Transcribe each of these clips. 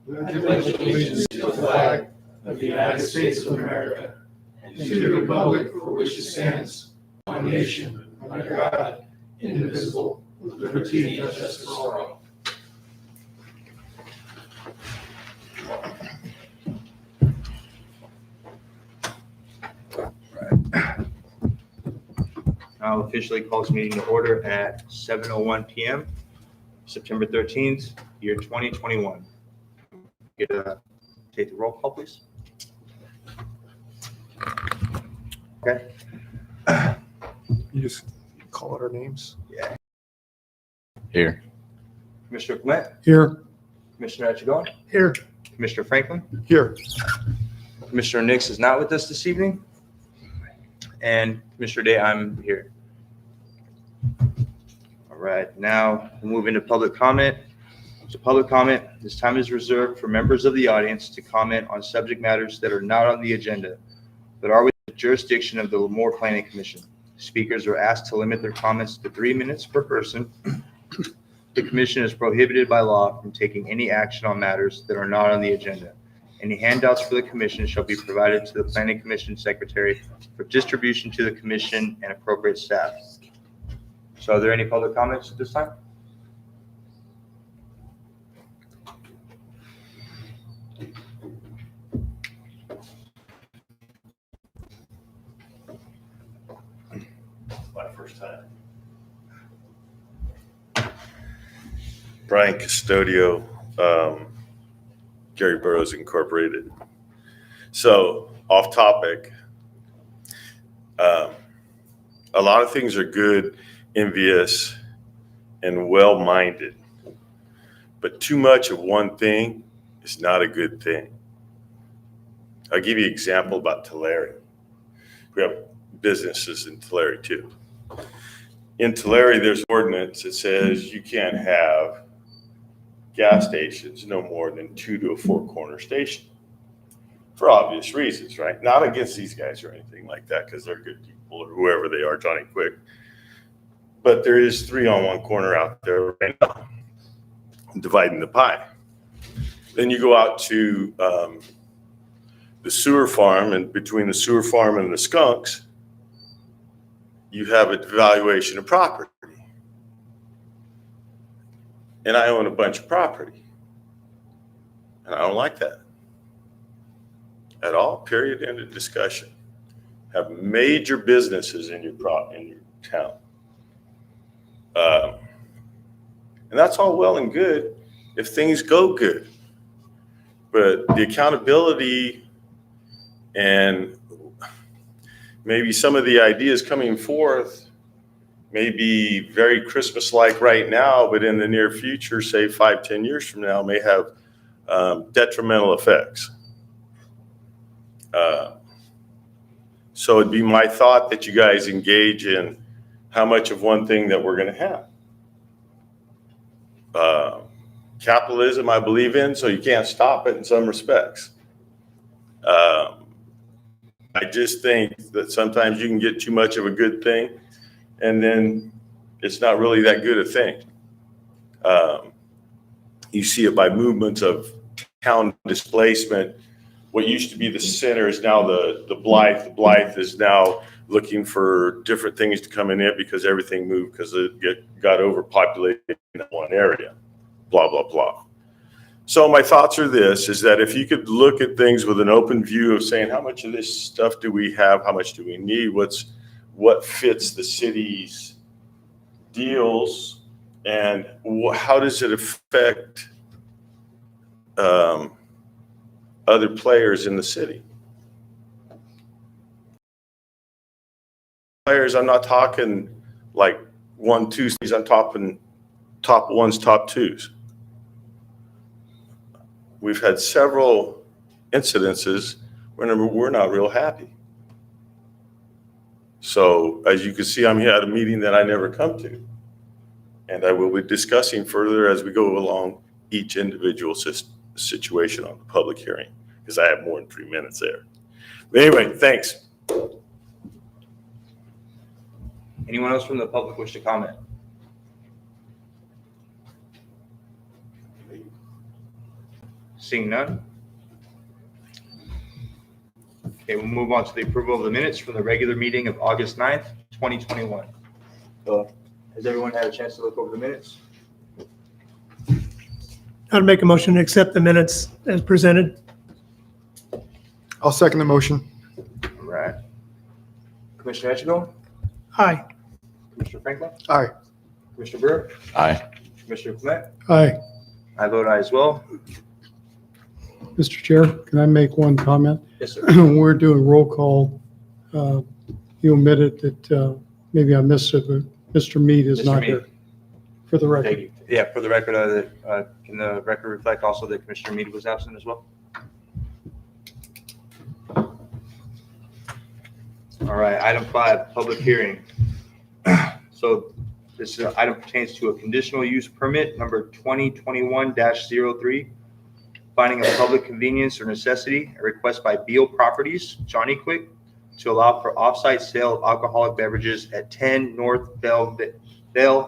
I pledge allegiance to the flag of the United States of America and to the republic for which it stands, one nation, under God, indivisible, with liberty and justice for all. I'll officially call this meeting to order at 7:01 p.m., September 13th, year 2021. Take the roll call, please. Okay. You just call out our names. Yeah. Here. Commissioner Clement, Here. Commissioner Echegon, Here. Commissioner Franklin. Here. Commissioner Nix is not with us this evening. And Commissioner Day, I'm here. All right, now we'll move into public comment. So public comment, this time is reserved for members of the audience to comment on subject matters that are not on the agenda, but are within the jurisdiction of the Lemoore Planning Commission. Speakers are asked to limit their comments to 3 minutes per person. The commission is prohibited by law from taking any action on matters that are not on the agenda. Any handouts for the commission shall be provided to the Planning Commission Secretary for distribution to the commission and appropriate staff. So are there any public comments at this time? My first time. Brian Custodio, Gary Burroughs Incorporated. So off topic, a lot of things are good, envious, and well-minded, but too much of one thing is not a good thing. I'll give you an example about Tulare. We have businesses in Tulare too. In Tulare, there's an ordinance that says you can't have gas stations no more than 2 to a 4 corner station for obvious reasons, right? Not against these guys or anything like that, because they're good people or whoever they are, Johnny Quick. But there is 3 on 1 corner out there right now, dividing the pie. Then you go out to the sewer farm, and between the sewer farm and the skunks, you have a devaluation of property. And I own a bunch of property. And I don't like that at all, period, end of discussion. Have major businesses in your town. And that's all well and good if things go good. But the accountability and maybe some of the ideas coming forth may be very Christmas-like right now, but in the near future, say 5-10 years from now, may have detrimental effects. So it'd be my thought that you guys engage in how much of one thing that we're going to have. Capitalism, I believe in, so you can't stop it in some respects. I just think that sometimes you can get too much of a good thing, and then it's not really that good a thing. You see it by movements of town displacement. What used to be the center is now the Blythe. The Blythe is now looking for different things to come in it because everything moved because it got overpopulated in one area, blah, blah, blah. So my thoughts are this, is that if you could look at things with an open view of saying, how much of this stuff do we have? How much do we need? What fits the city's deals? And how does it affect other players in the city? Players, I'm not talking like 1, 2 cities. I'm talking top 1s, top 2s. We've had several incidences where we're not real happy. So as you can see, I'm here at a meeting that I never come to. And I will be discussing further as we go along each individual situation on the public hearing, because I have more than 3 minutes there. But anyway, thanks. Anyone else from the public wish to comment? Seeing none. Okay, we'll move on to the approval of the minutes from the regular meeting of August 9th, 2021. So, has everyone had a chance to look over the minutes? I'd make a motion to accept the minutes as presented. I'll second the motion. All right. Commissioner Edgeville? Aye. Commissioner Franklin? Aye. Commissioner Burr? Aye. Commissioner Clement? Aye. I vote aye as well. Mr. Chair, can I make one comment? Yes, sir. We're doing roll call. You omitted that, maybe I missed it, but Mr. Mead is Mr. not Mead. here. For the Thank record. you. Yeah, for the record, can the record reflect also that Commissioner Mead was absent as well? All right, item 5, public hearing. So this item pertains to a conditional use permit number 2021-03, finding a public convenience or necessity, a request by Beal Properties, Johnny Quick, to allow for off-site sale of alcoholic beverages at 10 North Bell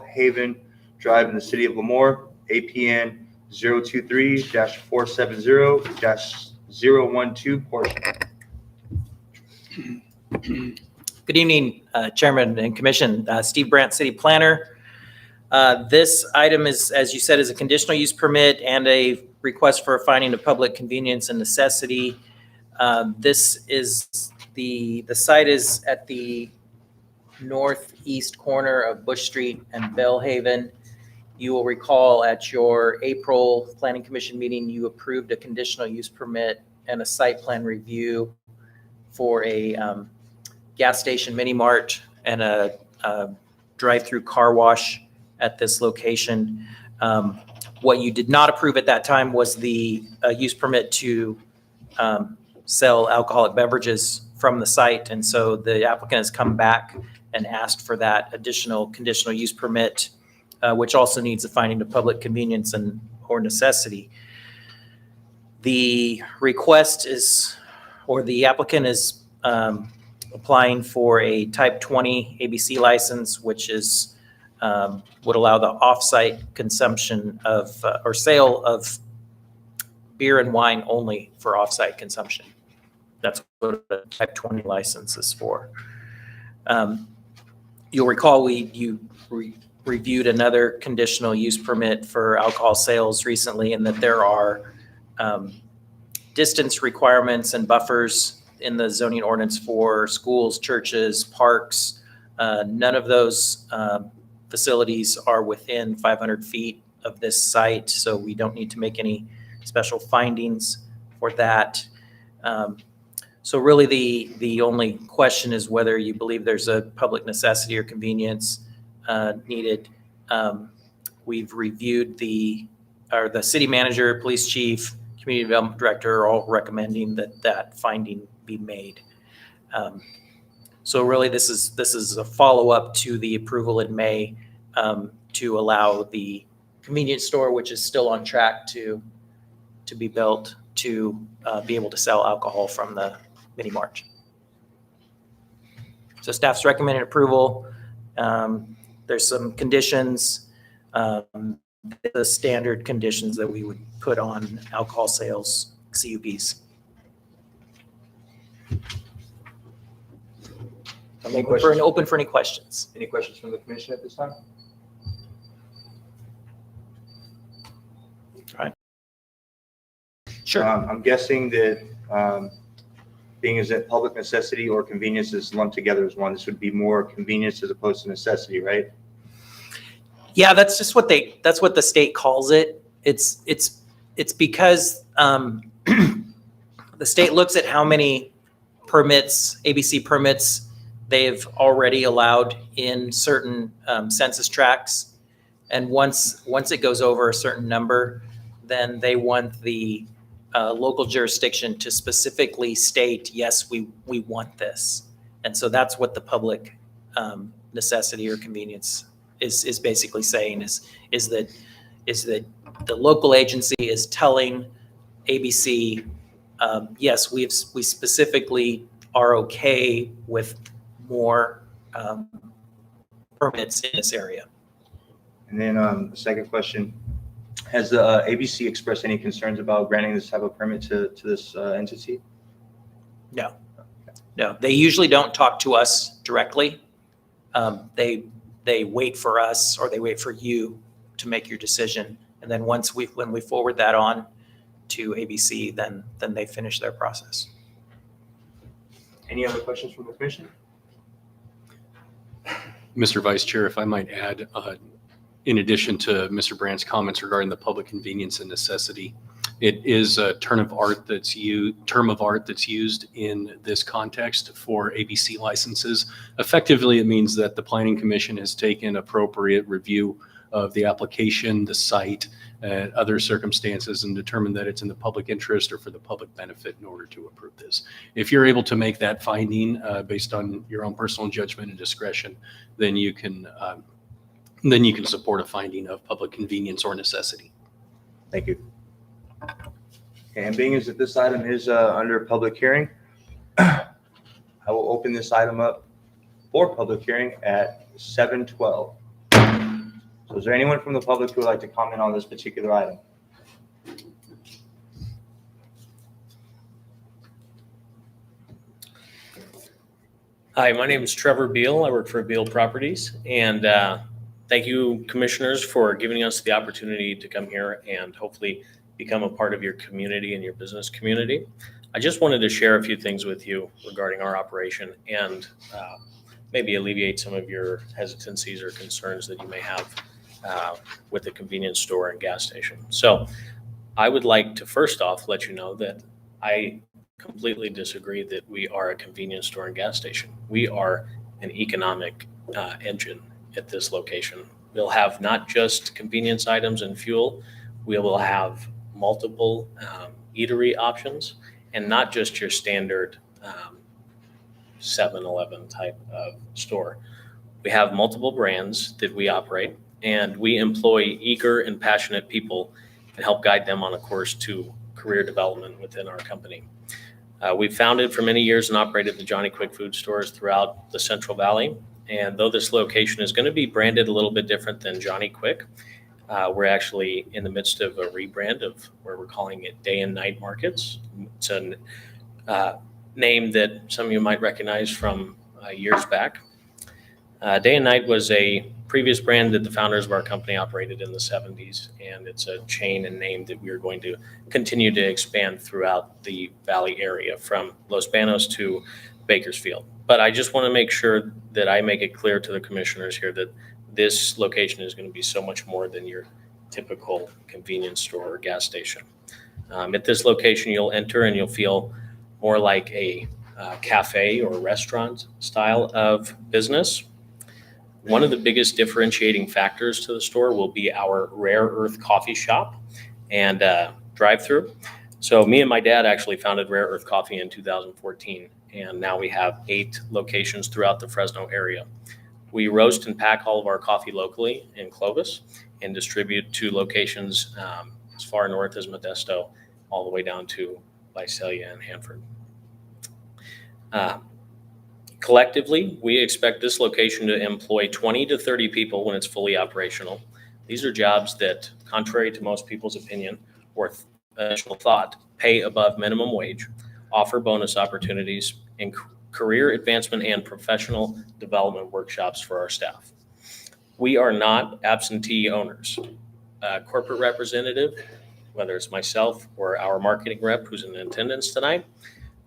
Haven Drive in the city of Lemoore, APN 023-470-012 portion. Good evening, Chairman and Commission. Steve Brandt, City Planner. This item is, as you said, is a conditional use permit and a request for a finding of public convenience and necessity. This is the site is at the northeast corner of Bush Street and Bellhaven. You will recall at your April Planning Commission meeting, you approved a conditional use permit and a site plan review for a gas station mini mart and a drive-through car wash at this location. What you did not approve at that time was the use permit to sell alcoholic beverages from the site. And so the applicant has come back and asked for that additional conditional use permit, which also needs a finding of public convenience and or necessity. The request is, or the applicant is applying for a type 20 ABC license, which is would allow the off-site consumption of or sale of beer and wine only for off-site consumption. That's what a type 20 license is for. You'll recall you reviewed another conditional use permit for alcohol sales recently, and that there are distance requirements and buffers in the zoning ordinance for schools, churches, parks. None of those facilities are within 500 feet of this site, so we don't need to make any special findings for that. So really the only question is whether you believe there's a public necessity or convenience needed. We've reviewed the city manager, police chief, community development director are all recommending that finding be made. So really this is a follow-up to the approval in May to allow the convenience store, which is still on track to be built, to be able to sell alcohol from the mini mart. So staff's recommended approval. There's some conditions, the standard conditions that we would put on alcohol sales, CUPs. Any Open questions? for any questions. Any questions from the commission at this time? Sure. I'm guessing that being as that public necessity or convenience is lumped together as one, this would be more convenience as opposed to necessity, right? Yeah, that's just what the state calls it. It's because the state looks at how many permits, ABC permits, they've already allowed in certain census tracts. And once it goes over a certain number, then they want the local jurisdiction to specifically state, yes, we want this. And so that's what the public necessity or convenience is basically saying is that the local agency is telling ABC, yes, we specifically are okay with more permits in this area. And then the second question, Has the ABC expressed any concerns about granting this type of permit to this entity? No, they usually don't talk to us directly. They wait for us, or they wait for you to make your decision. And then when we forward that on to ABC, then they finish their process. Any other questions from the commission? Mr. Vice Chair, if I might add, in addition to Mr. Brandt's comments regarding the public convenience and necessity, it is a term of art that's used in this context for ABC licenses. Effectively, it means that the Planning Commission has taken appropriate review of the application, the site, and other circumstances, and determined that it's in the public interest or for the public benefit in order to approve this. If you're able to make that finding based on your own personal judgment and discretion, then you can support a finding of public convenience or necessity. Thank you. Okay, and being as that this item is under public hearing, I will open this item up for public hearing at 7:12. So is there anyone from the public who would like to comment on this particular item? Hi, my name is Trevor Beal. I work for Beal Properties, and thank you, commissioners, for giving us the opportunity to come here and hopefully become a part of your community and your business community. I just wanted to share a few things with you regarding our operation and maybe alleviate some of your hesitancies or concerns that you may have with the convenience store and gas station. So I would like to first off let you know that I completely disagree that we are a convenience store and gas station. We are an economic engine at this location. We'll have not just convenience items and fuel, we will have multiple eatery options, and not just your standard 7-Eleven type of store. We have multiple brands that we operate, and we employ eager and passionate people and help guide them on a course to career development within our company. We've founded for many years and operated the Johnny Quick food stores throughout the Central Valley. And though this location is going to be branded a little bit different than Johnny Quick, we're actually in the midst of a rebrand of where we're calling it Day and Night Markets. It's a name that some of you might recognize from years back. Day and Night was a previous brand that the founders of our company operated in the 70s, and it's a chain and name that we're going to continue to expand throughout the Valley area from Los Banos to Bakersfield. But I just want to make sure that I make it clear to the commissioners here that this location is going to be so much more than your typical convenience store or gas station. At this location, you'll enter and you'll feel more like a cafe or restaurant style of business. One of the biggest differentiating factors to the store will be our Rare Earth coffee shop and drive-through. So me and my dad actually founded Rare Earth Coffee in 2014, and now we have 8 locations throughout the Fresno area. We roast and pack all of our coffee locally in Clovis and distribute to locations as far north as Modesto, all the way down to Visalia and Hanford. Collectively, we expect this location to employ 20 to 30 people when it's fully operational. These are jobs that, contrary to most people's opinion or initial thought, pay above minimum wage, offer bonus opportunities, and career advancement and professional development workshops for our staff. We are not absentee owners. A corporate representative, whether it's myself or our marketing rep who's in attendance tonight,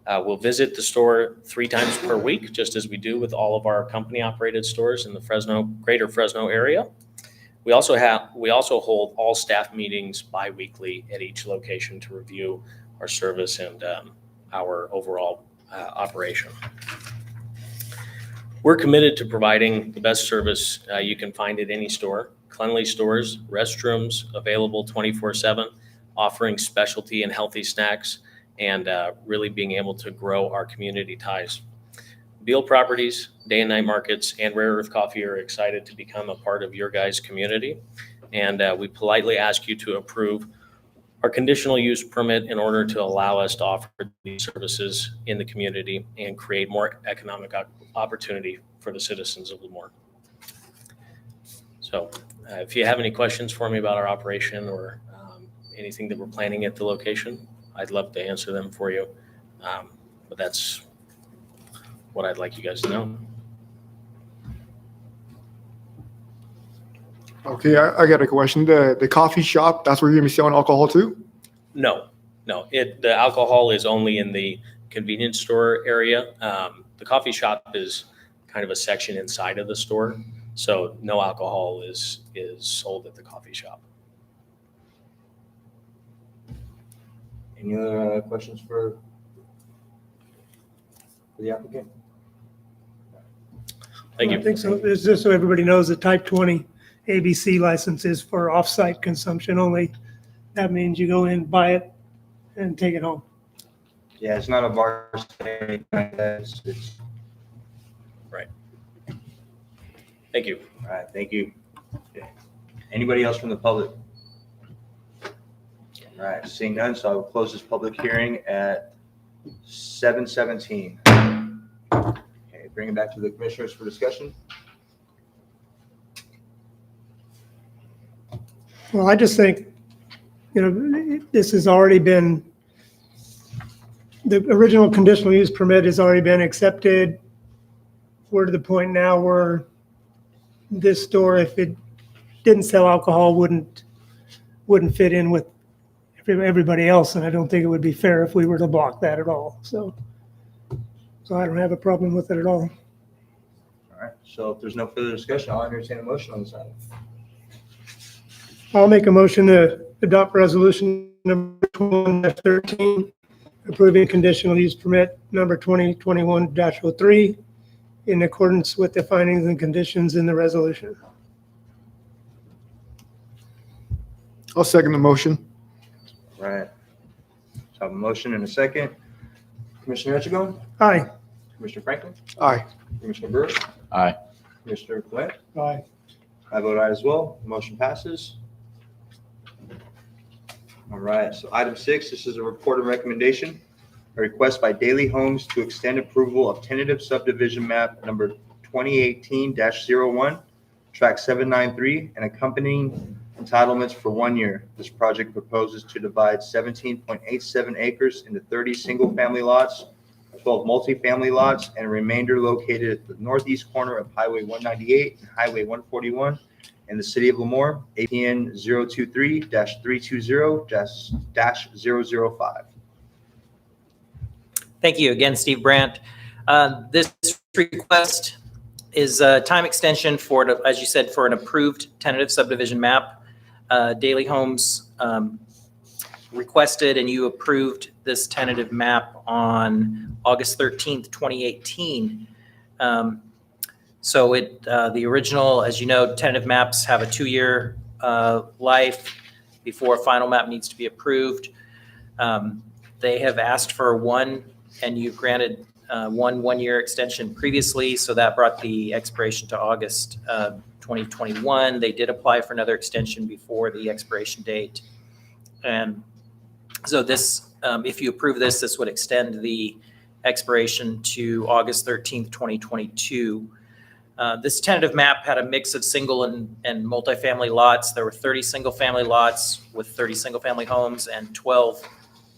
will visit the store 3 times per week, just as we do with all of our company-operated stores in the greater Fresno area. We also hold all staff meetings bi-weekly at each location to review our service and our overall operation. We're committed to providing the best service you can find at any store. Cleanly stores, restrooms available 24/7, offering specialty and healthy snacks, and really being able to grow our community ties. Beal Properties, Day and Night Markets, and Rare Earth Coffee are excited to become a part of your guys' community. And we politely ask you to approve our conditional use permit in order to allow us to offer these services in the community and create more economic opportunity for the citizens of Lemoore. So if you have any questions for me about our operation or anything that we're planning at the location, I'd love to answer them for you. But that's what I'd like you guys to know. Okay, I got a question. The coffee shop, that's where you're gonna be selling alcohol too? No, the alcohol is only in the convenience store area. The coffee shop is kind of a section inside of the store. So no alcohol is sold at the coffee shop. Any other questions for the applicant? Thank I you. think so. It's just so everybody knows the type 20 ABC license is for off-site consumption only. That means you go in, buy it, and take it home. Yeah, it's not a bar. Anything like that. It's Thank you. all right. Thank you. Okay. Anybody else from the public? All right. Seeing none, so I will close this public hearing at 7:17. Okay, bring it back to the commissioners for discussion. Well, I just think, this has already been, the original conditional use permit has already been accepted. We're to the point now where this store, if it didn't sell alcohol, wouldn't fit in with everybody else, and I don't think it would be fair if we were to block that at all. So I don't have a problem with it at all. All right. So if there's no further discussion, I'll entertain a motion on this item. I'll make a motion to adopt resolution number 21-13, approving conditional use permit number 2021-03 in accordance with the findings and conditions in the resolution. I'll second the motion. All right. So I have a motion and a second. Commissioner Echegon, Aye. Commissioner Franklin, Aye. Commissioner Burr, Aye. Commissioner Glenn. Aye. I vote aye as well. Motion passes. All right, so item 6, this is a report and recommendation. A request by Daily Homes to extend approval of tentative subdivision map number 2018-01, track 793, and accompanying entitlements for 1 year. This project proposes to divide 17.87 acres into 30 single-family lots, 12 multifamily lots, and a remainder located at the northeast corner of Highway 198 and Highway 141 in the city of Lemoore, APN 023-320-005. Thank you again, Steve Brandt. This request is a time extension for, as you said, for an approved tentative subdivision map. Daily Homes requested and you approved this tentative map on August 13th, 2018. So the original, as you know, tentative maps have a 2-year life before a final map needs to be approved. They have asked for one, and you've granted one-year extension previously, so that brought the expiration to August 2021. They did apply for another extension before the expiration date. And so this, if you approve this, this would extend the expiration to August 13th, 2022. This tentative map had a mix of single and multifamily lots. There were 30 single-family lots with 30 single-family homes and 12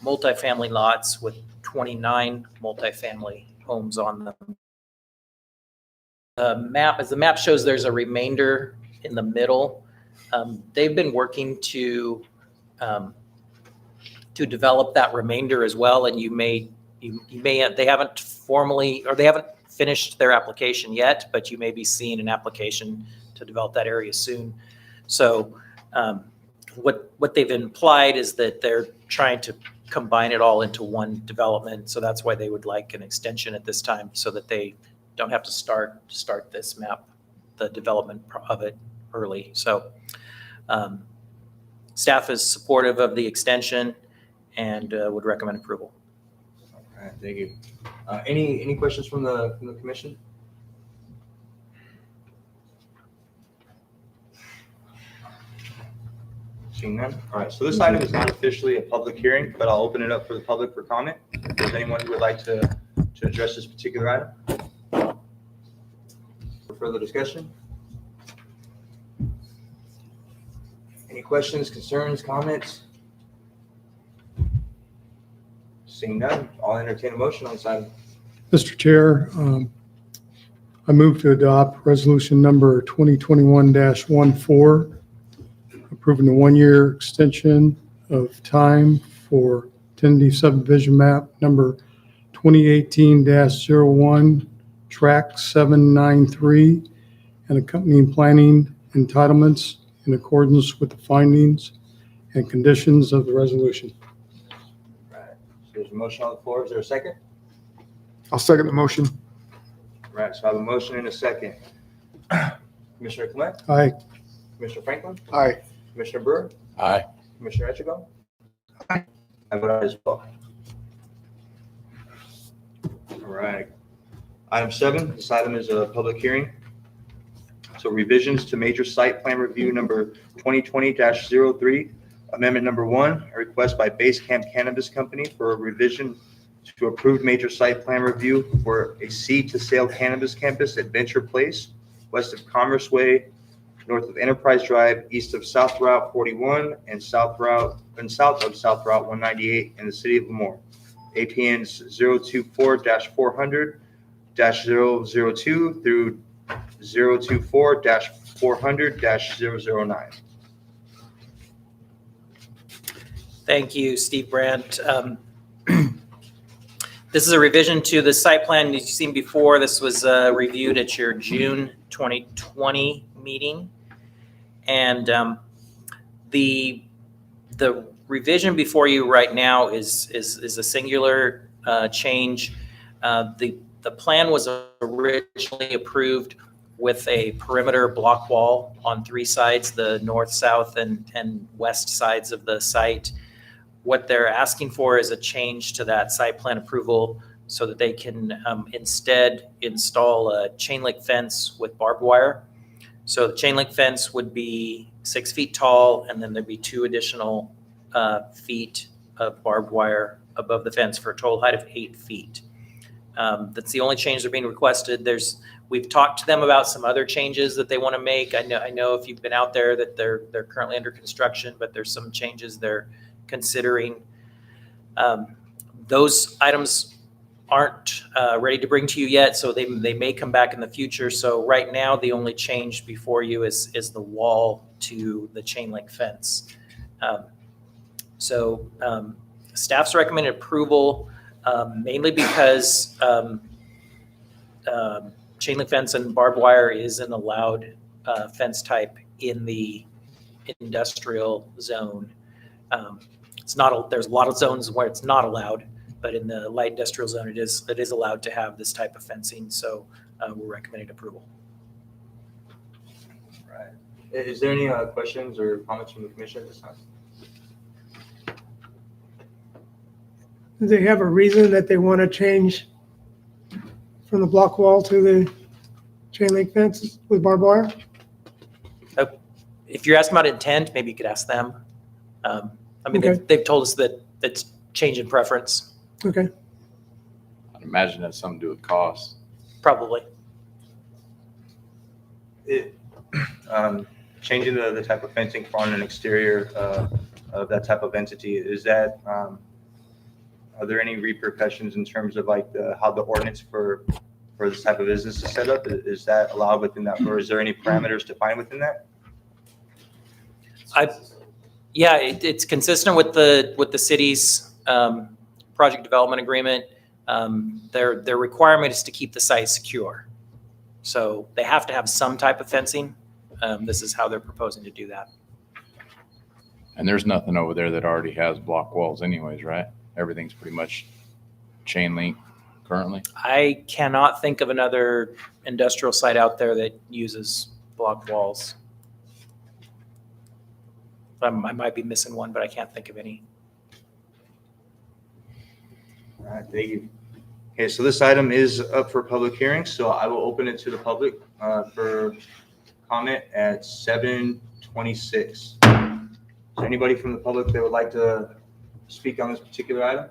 multifamily lots with 29 multifamily homes on them. As the map shows, there's a remainder in the middle. They've been working to develop that remainder as well, and they haven't formally, or they haven't finished their application yet, but you may be seeing an application to develop that area soon. So what they've implied is that they're trying to combine it all into one development. So that's why they would like an extension at this time, so that they don't have to start this map, the development of it early. So staff is supportive of the extension and would recommend approval. All right, thank you. Any questions from the commission? Seeing none. All right, so this item is not officially a public hearing, but I'll open it up for the public for comment. If there's anyone who would like to address this particular item for further discussion. Any questions, concerns, comments? Seeing none, I'll entertain a motion on this item. Mr. Chair, I move to adopt resolution number 2021-14, approving the one-year extension of time for 10D subdivision map number 2018-01, track 793, and accompanying planning entitlements in accordance with the findings and conditions of the resolution. So there's a motion on the floor. Is there a second? I'll second the motion. Right, so I have a motion and a second. Commissioner Clement, Aye. Commissioner Franklin, Aye. Commissioner Burr, Aye. Commissioner Echegon. I vote aye as well. All right. Item 7, this item is a public hearing. So revisions to major site plan review number 2020-03, amendment number 1, a request by Base Camp Cannabis Company for a revision to approved major site plan review for a seed to sale cannabis campus at Venture Place, west of Commerce Way, north of Enterprise Drive, east of South Route 41, and south of South Route 198 in the city of Lemoore. APNs 024-400-002 through 024-400-009. Thank you, Steve Brandt. This is a revision to the site plan. As you've seen before, this was reviewed at your June 2020 meeting. And the revision before you right now is a singular change. The plan was originally approved with a perimeter block wall on 3 sides, the north, south, and west sides of the site. What they're asking for is a change to that site plan approval so that they can instead install a chain link fence with barbed wire. So the chain link fence would be 6 feet tall, and then there'd be 2 additional feet of barbed wire above the fence for a total height of 8 feet. That's the only change they're being requested. We've talked to them about some other changes that they want to make. I know if you've been out there that they're currently under construction, but there's some changes they're considering. Those items aren't ready to bring to you yet, so they may come back in the future. So right now, the only change before you is the wall to the chain link fence. Staff's recommended approval mainly because chain link fence and barbed wire is an allowed fence type in the industrial zone. There's a lot of zones where it's not allowed, but in the light industrial zone, it is allowed to have this type of fencing. So we're recommending approval. Right. Is there any questions or comments from the commission at this time? Do they have a reason that they want to change from the block wall to the chain link fence with barbed wire? If you're asking about intent, maybe you could ask them. Okay. They've told us that it's change in preference, Okay. I'd imagine that's something to do with cost. probably. Changing the type of fencing on an exterior of that type of entity, is that, are there any repercussions in terms of like how the ordinance for this type of business is set up? Is that allowed within that, or is there any parameters defined within that? Yeah, it's consistent with the city's project development agreement. Their requirement is to keep the site secure. So they have to have some type of fencing. This is how they're proposing to do that. And there's nothing over there that already has block walls anyways, right? Everything's pretty much chain link currently. I cannot think of another industrial site out there that uses block walls. I might be missing one, but I can't think of any. All right, thank you. Okay, so this item is up for public hearing, so I will open it to the public for comment at 7:26. Is there anybody from the public that would like to speak on this particular item?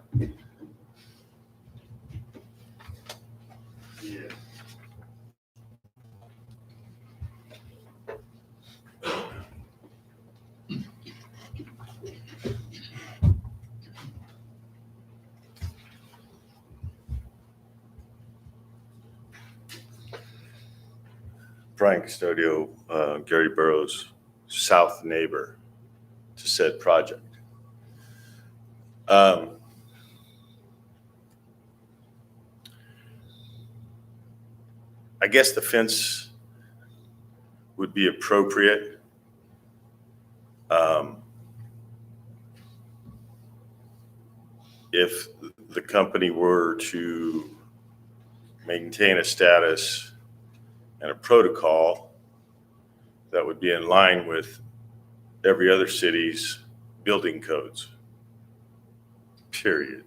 Brian Custodio, Gary Burrows' south neighbor to said project. I guess the fence would be appropriate. If the company were to maintain a status and a protocol that would be in line with every other city's building codes, period.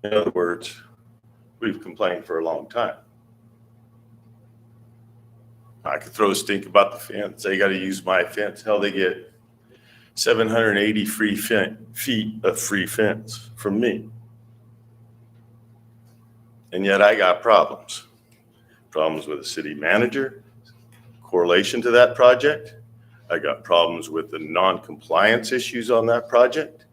In other words, we've complained for a long time. I could throw a stink about the fence. They got to use my fence. Hell, they get 780 feet of free fence from me. And yet I got problems. Problems with the city manager, correlation to that project. I got problems with the non-compliance issues on that project.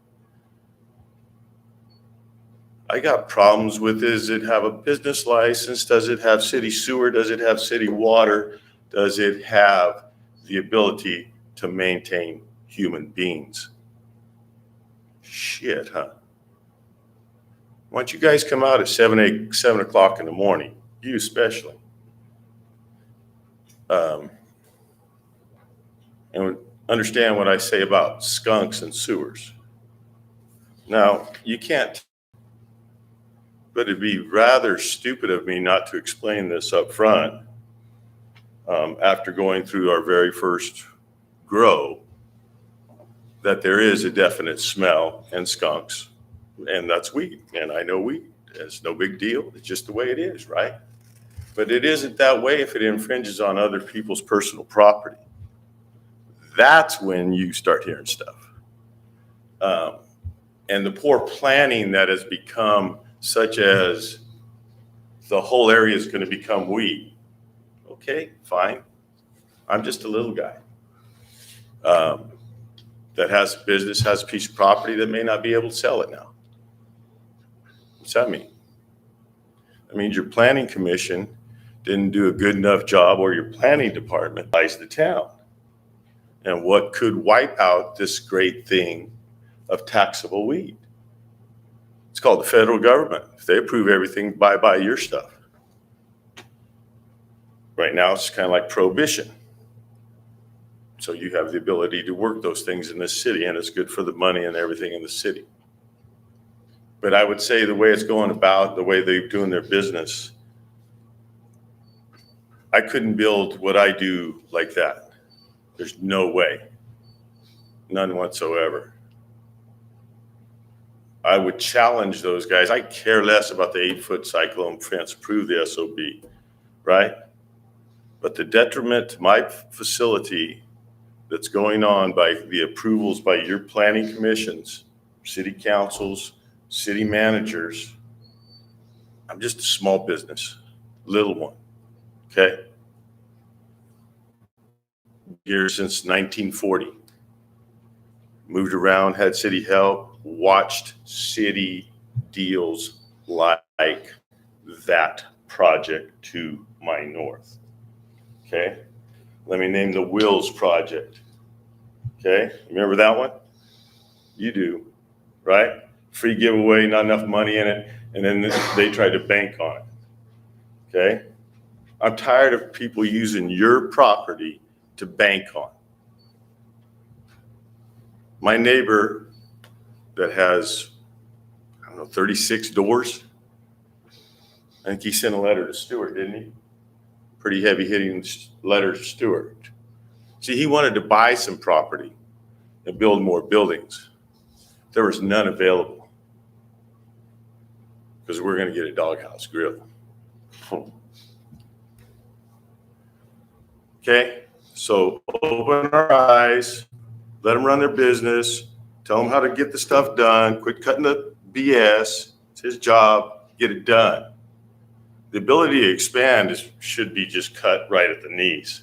I got problems with, does it have a business license? Does it have city sewer? Does it have city water? Does it have the ability to maintain human beings? Shit, huh? Why don't you guys come out at 7 o'clock in the morning, you especially, and understand what I say about skunks and sewers. Now, you can't, but it'd be rather stupid of me not to explain this up front after going through our very first grow, that there is a definite smell and skunks, and that's weed. And I know weed. It's no big deal. It's just the way it is, right? But it isn't that way if it infringes on other people's personal property. That's when you start hearing stuff. And the poor planning that has become, such as the whole area is going to become weed. Okay, fine. I'm just a little guy that has a business, has a piece of property that may not be able to sell it now. What's that mean? That means your planning commission didn't do a good enough job, or your planning department buys the town. And what could wipe out this great thing of taxable weed? It's called the federal government. If they approve everything, buy your stuff. Right now, it's kind of like prohibition. So you have the ability to work those things in this city, and it's good for the money and everything in the city. But I would say the way it's going about, the way they're doing their business, I couldn't build what I do like that. There's no way. None whatsoever. I would challenge those guys. I care less about the 8-foot cyclone fence, prove the SOB, right? But the detriment to my facility that's going on by the approvals by your planning commissions, city councils, city managers, I'm just a small business, little one, okay? Here since 1940. Moved around, had city help, watched city deals like that project to my north. Okay, let me name the Wills project. Okay, remember that one? You do, right? Free giveaway, not enough money in it, and then they tried to bank on it. Okay, I'm tired of people using your property to bank on. My neighbor that has, 36 doors, I think he sent a letter to Stewart, didn't he? Pretty heavy hitting letter to Stewart. See, he wanted to buy some property and build more buildings. There was none available because we're going to get a doghouse grill. Okay, so open our eyes, let them run their business, tell them how to get the stuff done, quit cutting the BS. It's his job, get it done. The ability to expand should be just cut right at the knees.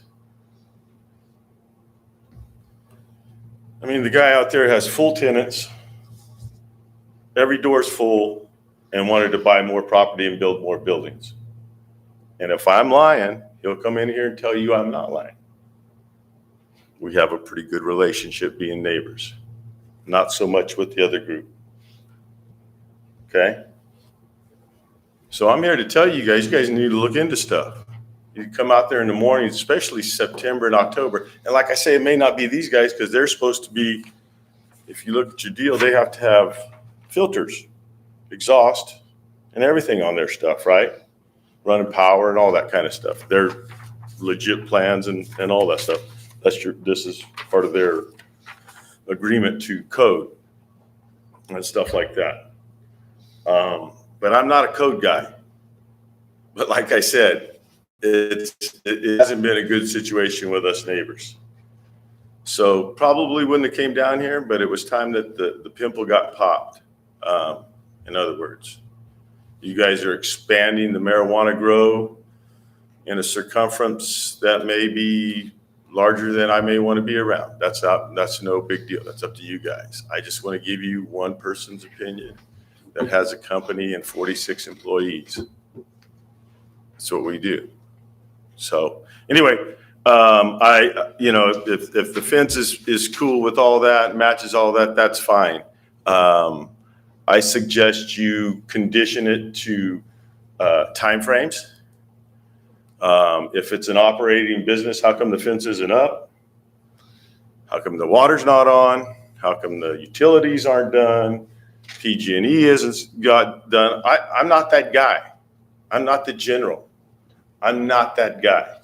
I mean, the guy out there has full tenants. Every door's full. and wanted to buy more property and build more buildings. And if I'm lying, he'll come in here and tell you I'm not lying. We have a pretty good relationship being neighbors, not so much with the other group. Okay? So I'm here to tell you guys need to look into stuff. You come out there in the morning, especially September and October. And like I say, it may not be these guys because they're supposed to be, if you look at your deal, they have to have filters, exhaust, and everything on their stuff, right? Running power and all that kind of stuff. They're legit plans and all that stuff. This is part of their agreement to code and stuff like that. But I'm not a code guy. But like I said, it hasn't been a good situation with us neighbors. So probably wouldn't have came down here, but it was time that the pimple got popped. In other words, you guys are expanding the marijuana grow in a circumference that may be larger than I may want to be around. That's no big deal. That's up to you guys. I just want to give you one person's opinion that has a company and 46 employees. That's what we do. So anyway, if the fence is cool with all that, matches all that, that's fine. I suggest you condition it to timeframes. If it's an operating business, how come the fence isn't up? How come the water's not on? How come the utilities aren't done? PG&E isn't got done. I'm not that guy. I'm not the general. I'm not that guy.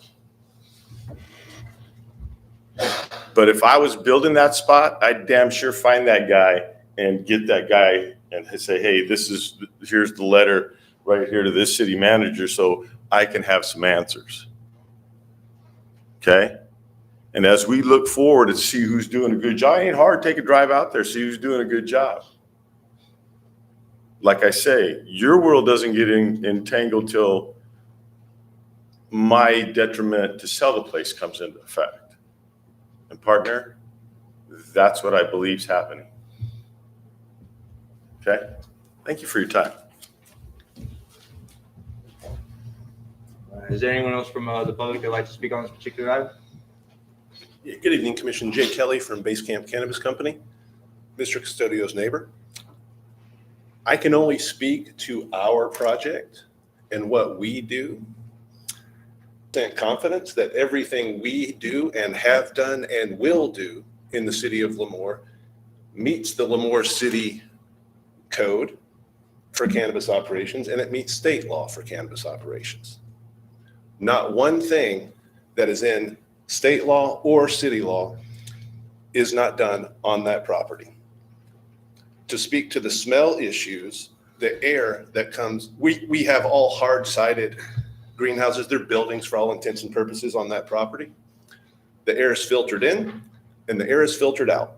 But if I was building that spot, I'd damn sure find that guy and get that guy and say, hey, here's the letter right here to this city manager so I can have some answers. Okay? And as we look forward to see who's doing a good job, it ain't hard. Take a drive out there, see who's doing a good job. Like I say, your world doesn't get entangled till my detriment to sell the place comes into effect. And partner, that's what I believe is happening. Okay? Thank you for your time. Is there anyone else from the public that'd like to speak on this particular item? Yeah, good evening, Commission. Jay Kelly from Base Camp Cannabis Company, Mr. Custodio's neighbor. I can only speak to our project and what we do. Confidence that everything we do and have done and will do in the city of Lemoore meets the Lemoore City Code for cannabis operations, and it meets state law for cannabis operations. Not one thing that is in state law or city law is not done on that property. To speak to the smell issues, the air that comes, we have all hard-sided greenhouses. They're buildings for all intents and purposes on that property. The air is filtered in and the air is filtered out.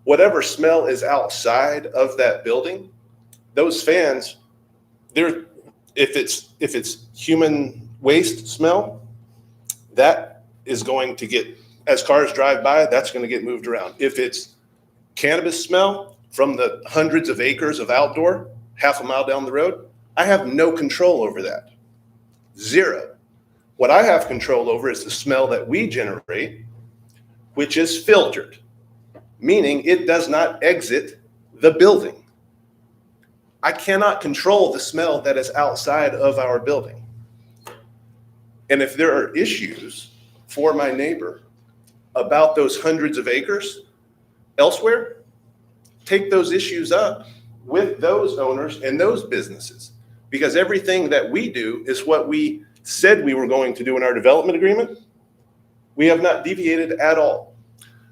Whatever smell is outside of that building, those fans, if it's human waste smell, that is going to get, as cars drive by, that's going to get moved around. If it's cannabis smell from the hundreds of acres of outdoor, half a mile down the road, I have no control over that. Zero. What I have control over is the smell that we generate, which is filtered, meaning it does not exit the building. I cannot control the smell that is outside of our building. And if there are issues for my neighbor about those hundreds of acres elsewhere, take those issues up with those owners and those businesses. Because everything that we do is what we said we were going to do in our development agreement. We have not deviated at all.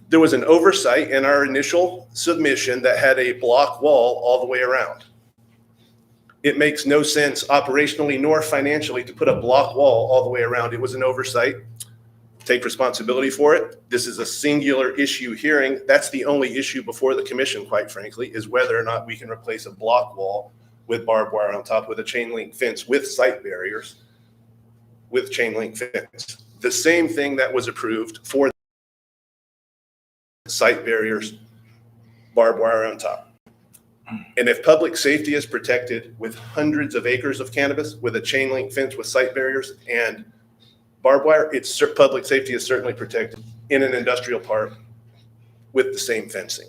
There was an oversight in our initial submission that had a block wall all the way around. It makes no sense operationally nor financially to put a block wall all the way around. It was an oversight. Take responsibility for it. This is a singular issue hearing. That's the only issue before the commission, quite frankly, is whether or not we can replace a block wall with barbed wire on top with a chain link fence with site barriers with chain link fence. The same thing that was approved for site barriers, barbed wire on top. And if public safety is protected with hundreds of acres of cannabis, with a chain link fence with sight barriers and barbed wire, public safety is certainly protected in an industrial park with the same fencing.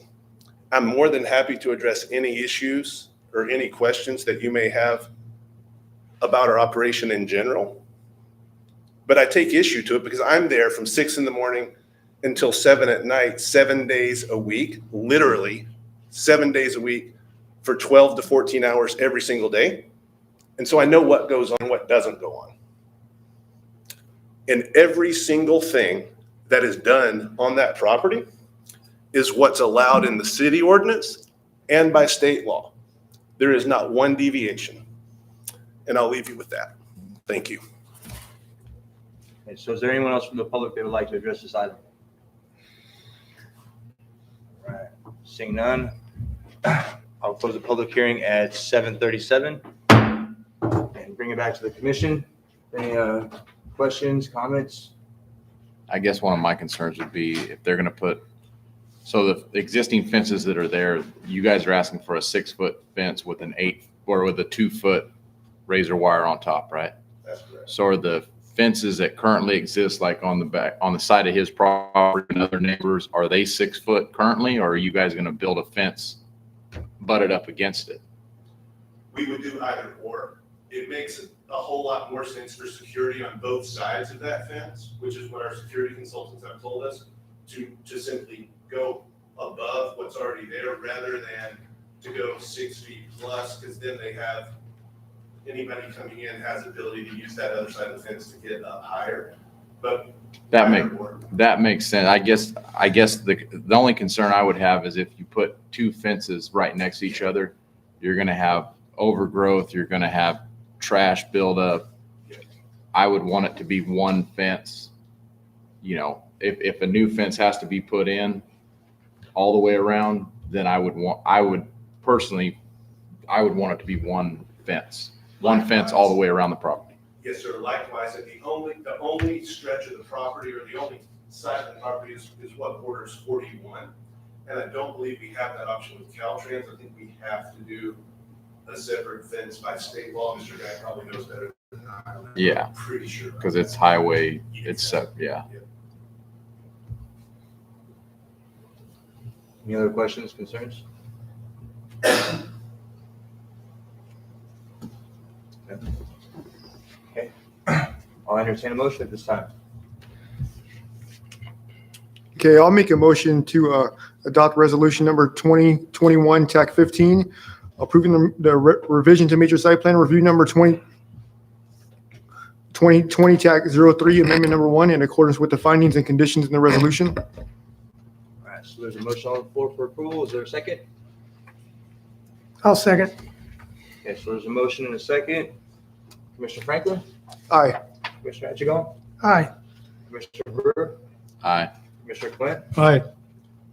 I'm more than happy to address any issues or any questions that you may have about our operation in general. But I take issue to it because I'm there from 6 in the morning until 7 at night, 7 days a week, literally 7 days a week for 12 to 14 hours every single day. And so I know what goes on, what doesn't go on. And every single thing that is done on that property is what's allowed in the city ordinance and by state law. There is not one deviation. And I'll leave you with that. Thank you. Okay, so is there anyone else from the public that would like to address this item? All right, seeing none, I'll close the public hearing at 7:37 and bring it back to the commission. Any questions, comments? I guess one of my concerns would be if they're going to put, so the existing fences that are there, you guys are asking for a 6-foot fence with an 8 or with a 2-foot razor wire on top, right? That's correct. So are the fences that currently exist, like on the back, on the side of his property and other neighbors, are they 6 foot currently, or are you guys going to build a fence butted up against it? We would do either or. It makes a whole lot more sense for security on both sides of that fence, which is what our security consultants have told us, to simply go above what's already there rather than to go 6 feet plus, because then they have, anybody coming in has the ability to use that other side of the fence to get up higher. But That either makes sense. I guess the only concern I would have is if you put 2 fences right next to each other, you're going to have overgrowth, you're going to have trash buildup. I would want it to be one fence. You know, if a new fence has to be put in all the way around, then I would personally want it to be one fence all the way around the property. Yes, sir. Likewise, and the only stretch of the property or the only side of the property is what borders 41. And I don't believe we have that option with Caltrans. I think we have to do a separate fence by state law. Mr. Guy probably knows better than I. Yeah. I'm pretty sure. Because it's highway, yeah. Any other questions, concerns? Okay. I'll entertain a motion at this time. Okay, I'll make a motion to adopt resolution number 2021 TAC 15, approving the revision to major site plan review number 2020 TAC 03, amendment number 1, in accordance with the findings and conditions in the resolution. All right, so there's a motion on the floor for approval. Is there a second? I'll second. Okay, so there's a motion and a second. Commissioner Franklin? Aye. Commissioner Echegon? Aye. Commissioner Brewer? Aye. Commissioner Clint? Aye.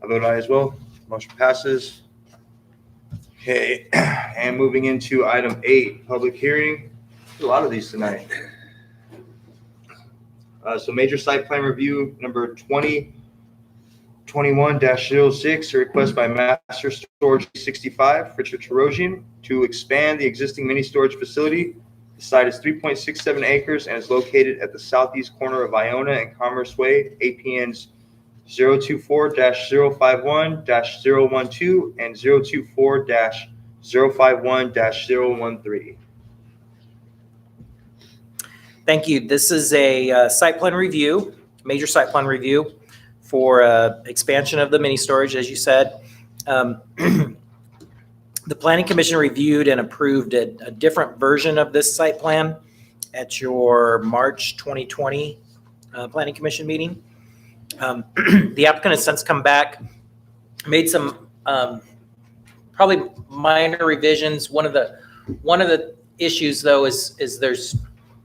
I vote aye as well. Motion passes. Okay, and moving into item 8, public hearing. There's a lot of these tonight. So major site plan review number 2021-06, a request by Master Storage 65, Richard Terosian, to expand the existing mini storage facility. The site is 3.67 acres and is located at the southeast corner of Iona and Commerce Way, APNs 024-051-012 and 024-051-013. Thank you. This is a site plan review, major site plan review for expansion of the mini storage, as you said. The Planning Commission reviewed and approved a different version of this site plan at your March 2020 Planning Commission meeting. The applicant has since come back, made some probably minor revisions. One of the issues, though, is there's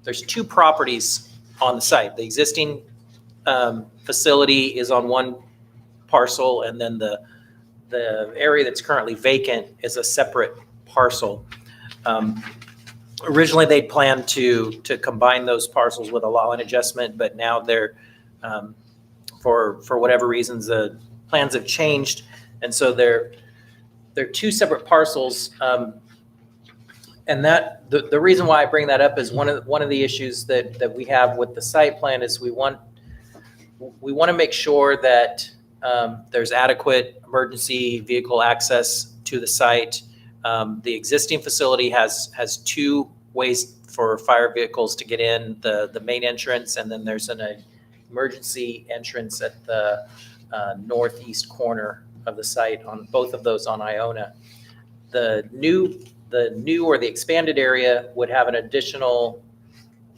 2 properties on the site. The existing facility is on one parcel, and then the area that's currently vacant is a separate parcel. Originally, they'd planned to combine those parcels with a lot line adjustment, but now they're for whatever reasons the plans have changed, and so they're two separate parcels. And that the reason why I bring that up is one of the issues that we have with the site plan is we want to make sure that there's adequate emergency vehicle access to the site. The existing facility has two ways for fire vehicles to get in, the main entrance, and then there's an emergency entrance at the northeast corner of the site, on both of those on Iona. The new or the expanded area would have an additional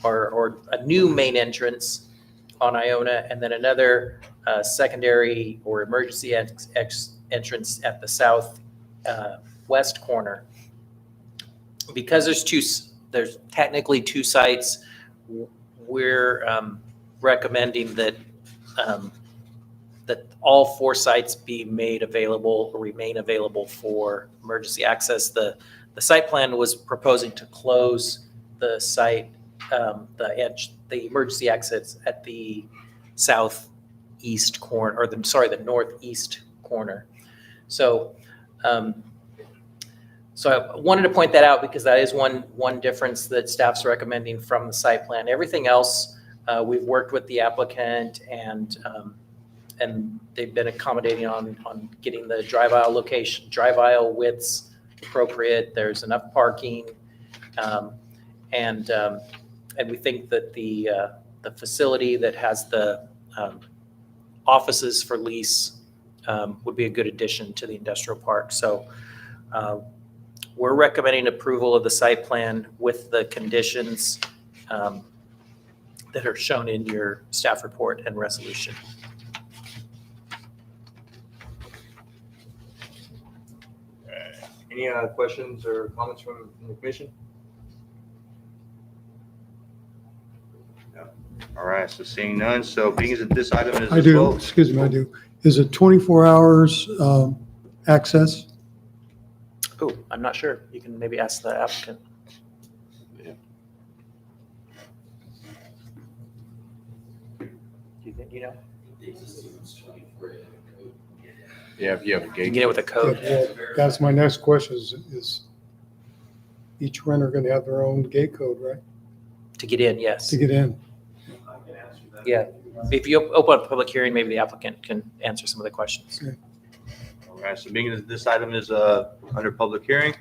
or a new main entrance on Iona, and then another secondary or emergency entrance at the south west corner. Because there's technically two sites, we're recommending that that all four sites be made available or remain available for emergency access. The site plan was proposing to close the site, the emergency exits at the southeast corner, or the northeast corner. So, so I wanted to point that out because that is one difference that staff's recommending from the site plan. Everything else, we've worked with the applicant and they've been accommodating on getting the drive aisle widths appropriate. There's enough parking, and we think that the facility that has the offices for lease would be a good addition to the industrial park. So we're recommending approval of the site plan with the conditions that are shown in your staff report and resolution. Any questions or comments from the commission? No. All right, so seeing none, so being as this item is I as do, well. excuse me, I do. Is it 24 hours access? Oh, I'm not sure. You can maybe ask the applicant. Do you think you know? Yeah, if you have a You gate. can get it with a code. Well, that's my next question is each renter going to have their own gate code, right, To get in, yes. to get in? Yeah. If you open up a public hearing, maybe the applicant can answer some of the questions. All right, so being as this item is under public hearing,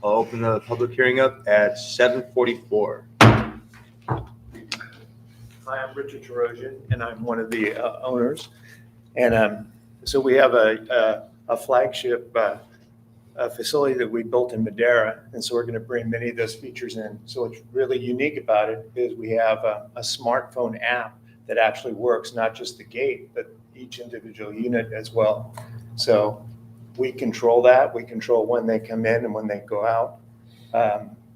I'll open the public hearing up at 7:44. Hi, I'm Richard Terosian, and I'm one of the owners. And so we have a flagship facility that we built in Madera, and so we're going to bring many of those features in. So what's really unique about it is we have a smartphone app that actually works, not just the gate, but each individual unit as well. So we control that. We control when they come in and when they go out.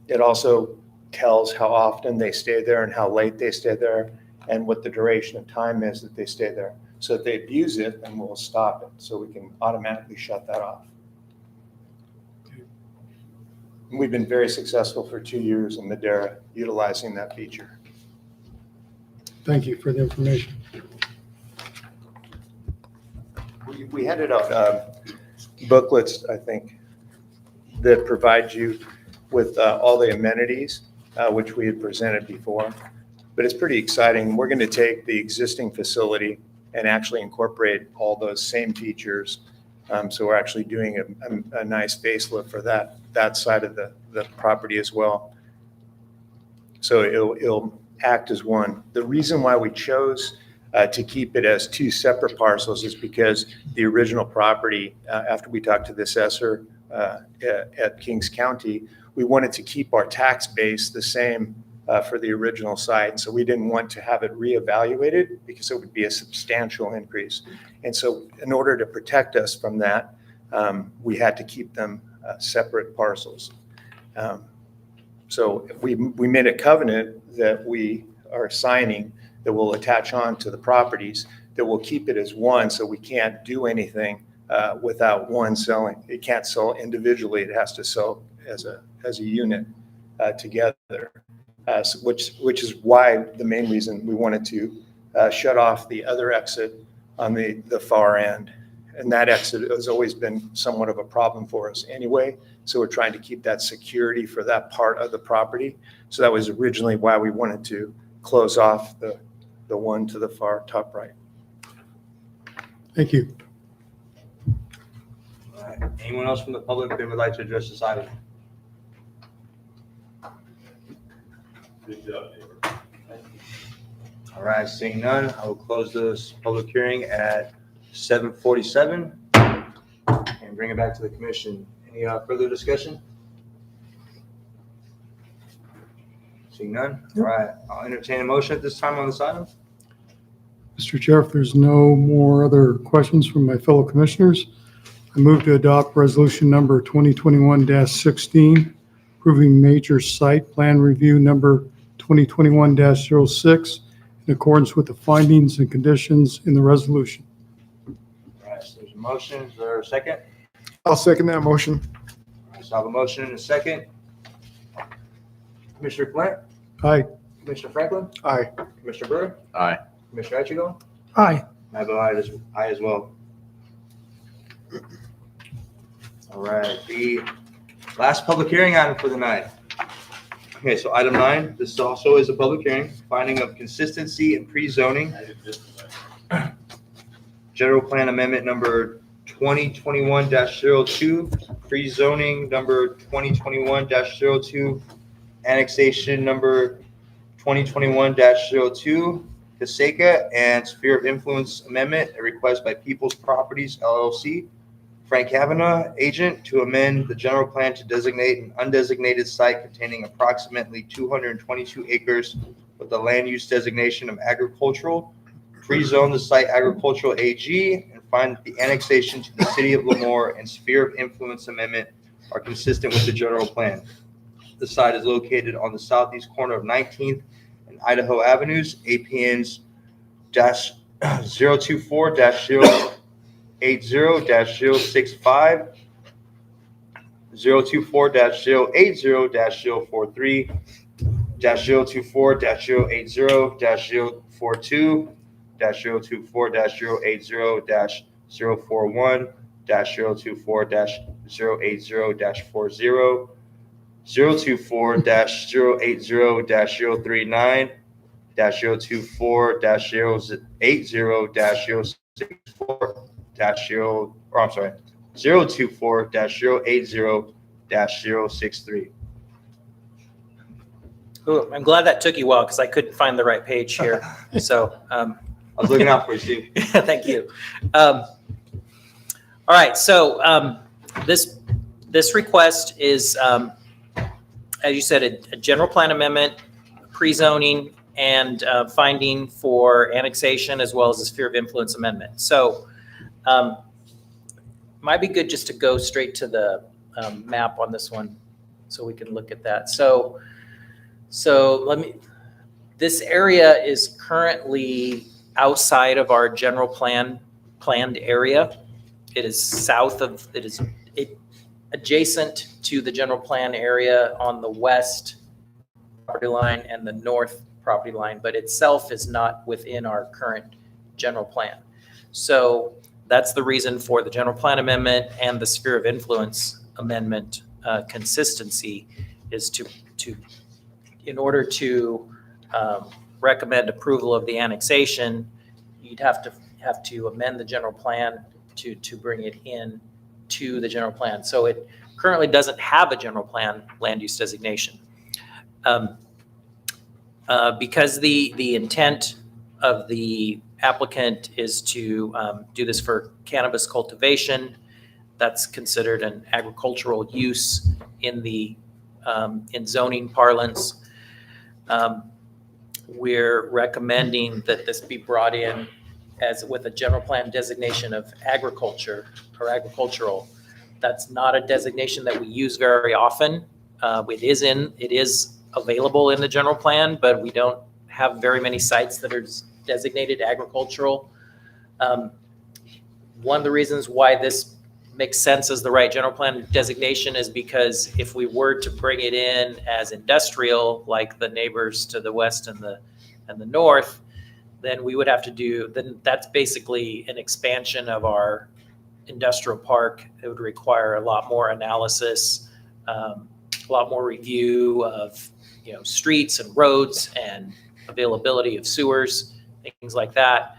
It also tells how often they stay there and how late they stay there and what the duration of time is that they stay there. So if they abuse it, then we'll stop it. So we can automatically shut that off. And we've been very successful for 2 years in Madera utilizing that feature. Thank you for the information. We handed out booklets, I think, that provide you with all the amenities, which we had presented before. But it's pretty exciting. We're going to take the existing facility and actually incorporate all those same features. So we're actually doing a nice facelift for that side of the property as well. So it'll act as one. The reason why we chose to keep it as two separate parcels is because the original property, after we talked to the assessor at Kings County, we wanted to keep our tax base the same for the original site. So we didn't want to have it reevaluated because it would be a substantial increase. And so in order to protect us from that, we had to keep them separate parcels. So we made a covenant that we are signing that will attach on to the properties that will keep it as one, so we can't do anything without one selling. It can't sell individually. It has to sell as a unit together, which is why the main reason we wanted to shut off the other exit on the far end And that exit has always been somewhat of a problem for us anyway. So we're trying to keep that security for that part of the property. So that was originally why we wanted to close off the one to the far top right. Thank you. All right. Anyone else from the public that would like to address this item? All right, seeing none, I will close this public hearing at 7:47 and bring it back to the commission. Any further discussion? Seeing none, all right, I'll entertain a motion at this time on this item. Mr. Chair, if there's no more other questions from my fellow commissioners, I move to adopt resolution number 2021-16, approving major site plan review number 2021-06 in accordance with the findings and conditions in the resolution. All right, so there's a motion, is there a second? I'll second that motion. All right, so I have a motion and a second. Commissioner Flint, Aye. Commissioner Franklin, Aye. Commissioner Burr, Aye. Commissioner Echigo, Aye. I vote aye as well. All right, the last public hearing item for the night. Okay, so item 9, this also is a public hearing, finding of consistency in pre-zoning. General plan amendment number 2021-02, pre-zoning number 2021-02, annexation number 2021-02, Caseka and sphere of influence amendment, a request by People's Properties LLC. Frank Kavanaugh, agent, to amend the general plan to designate an undesignated site containing approximately 222 acres with the land use designation of agricultural, pre-zone the site agricultural AG, and find that the annexation to the city of Lemoore and sphere of influence amendment are consistent with the general plan. The site is located on the southeast corner of 19th and Idaho Avenues, APNs -024-080-065, 024-080-043, -024-080-042, -024-080-041, -024-080-40, 024-080-039, -024-080-064, I'm sorry, 024-080-063. Ooh, I'm glad that took you a while because I couldn't find the right page here. So, I was looking out for you, Steve. thank you. All right, so this request is, as you said, a general plan amendment, pre-zoning, and finding for annexation as well as a sphere of influence amendment. So, might be good just to go straight to the map on this one, so we can look at that. So this area is currently outside of our general planned area. It is adjacent to the general plan area on the west property line and the north property line, but itself is not within our current general plan. So that's the reason for the general plan amendment and the sphere of influence amendment consistency is to in order to recommend approval of the annexation, you'd have to amend the general plan to bring it in to the general plan. So it currently doesn't have a general plan land use designation. Because the intent of the applicant is to do this for cannabis cultivation, that's considered an agricultural use in the in zoning parlance. We're recommending that this be brought in as with a general plan designation of agriculture or agricultural. That's not a designation that we use very often. It is available in the general plan, but we don't have very many sites that are designated agricultural. One of the reasons why this makes sense as the right general plan designation is because if we were to bring it in as industrial, like the neighbors to the west and the north, then we would have to then that's basically an expansion of our industrial park, it would require a lot more analysis, a lot more review of, streets and roads and availability of sewers, things like that.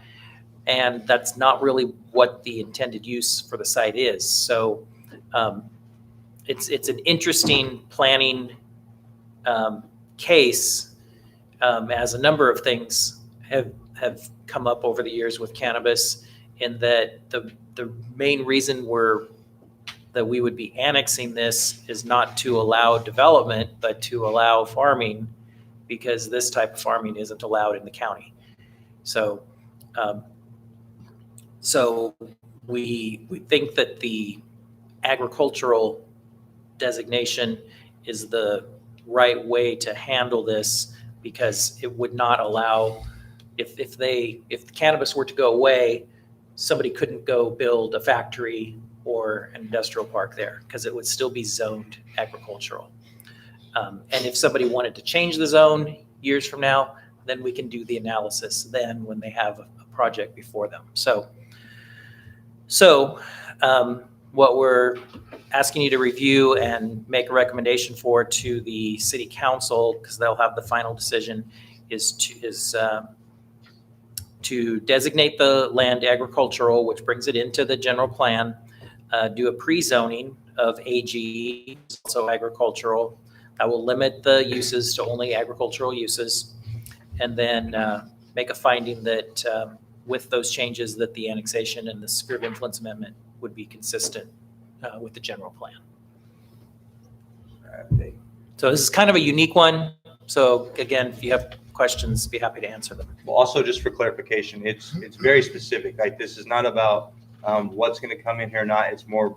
And that's not really what the intended use for the site is. So it's an interesting planning case, as a number of things have come up over the years with cannabis, in that the main reason that we would be annexing this is not to allow development, but to allow farming, because this type of farming isn't allowed in the county. So, we think that the agricultural designation is the right way to handle this, because it would not allow, if cannabis were to go away, somebody couldn't go build a factory or an industrial park there, because it would still be zoned agricultural. And if somebody wanted to change the zone years from now, then we can do the analysis then when they have a project before them. So what we're asking you to review and make a recommendation for to the city council, because they'll have the final decision, is to designate the land agricultural, which brings it into the general plan, do a pre-zoning of AG, also agricultural. That will limit the uses to only agricultural uses, and then make a finding that with those changes, that the annexation and the sphere of influence amendment would be consistent with the general plan. So this is kind of a unique one. So again, if you have questions, be happy to answer them. Well, also just for clarification, it's very specific. Like, this is not about what's going to come in here or not. It's more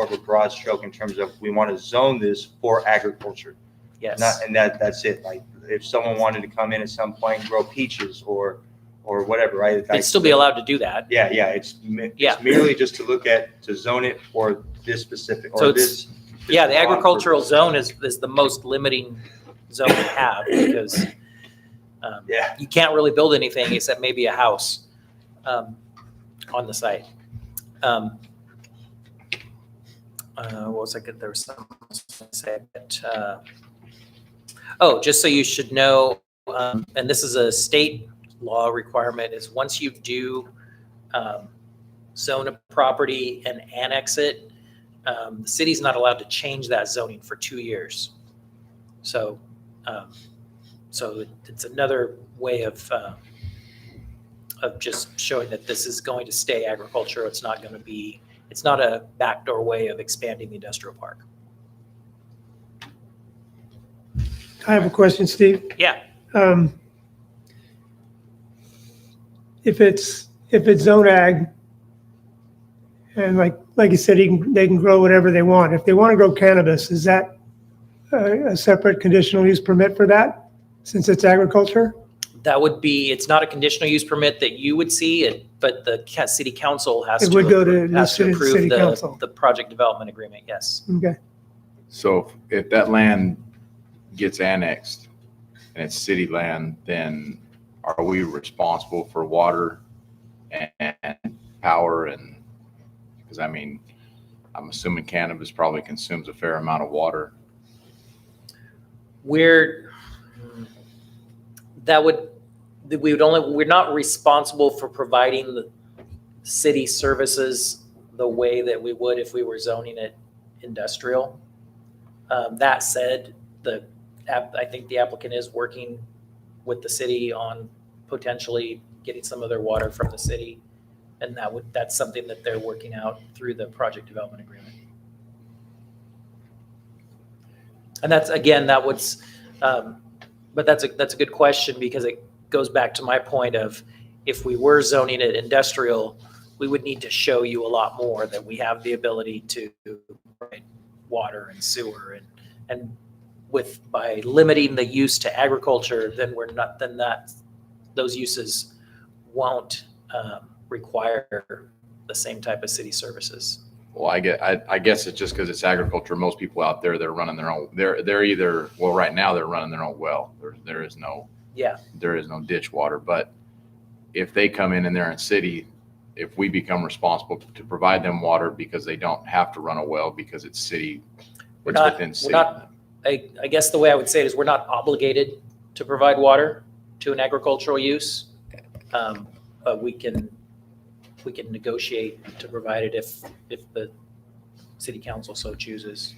of a broad stroke in terms of, we want to zone this for agriculture. Yes. That's it. Like, if someone wanted to come in at some point and grow peaches or whatever, right? They'd still be allowed to do that. Yeah. It's merely just to zone it for this specific, So or it's- this. Yeah, the agricultural zone is the most limiting zone we have, because you can't really build anything except maybe a house on the site. What was I good? There was something else to say, but just so you should know, and this is a state law requirement, is once you do zone a property and annex it, the city's not allowed to change that zoning for 2 years. So it's another way of just showing that this is going to stay agriculture. It's not a backdoor way of expanding the industrial park. I have a question, Steve. Yeah. If it's zone ag, and like you said, they can grow whatever they want. If they want to grow cannabis, is that a separate conditional use permit for that, since it's agriculture? That would be, it's not a conditional use permit that you would see it, but the city council has It would go to the has to city approve council. the project development agreement. Yes. Okay. So if that land gets annexed and it's city land, then are we responsible for water and power? And because I'm assuming cannabis probably consumes a fair amount of water. We're not responsible for providing the city services the way that we would if we were zoning it industrial. That said, I think the applicant is working with the city on potentially getting some of their water from the city, and that's something that they're working out through the project development agreement. And that's a good question, because it goes back to my point of, if we were zoning it industrial, we would need to show you a lot more that we have the ability to provide water and sewer, and by limiting the use to agriculture, then those uses won't require the same type of city services. Well, I guess it's just because it's agriculture. Most people out there, they're running their own. They're either, well, right now they're running their own well. There is no ditch water. But if they come in and they're in city, if we become responsible to provide them water because they don't have to run a well because it's city, We're it's not- within we're city. not- I guess the way I would say it is we're not obligated to provide water to an agricultural use. But we can negotiate to provide it if the city council so chooses.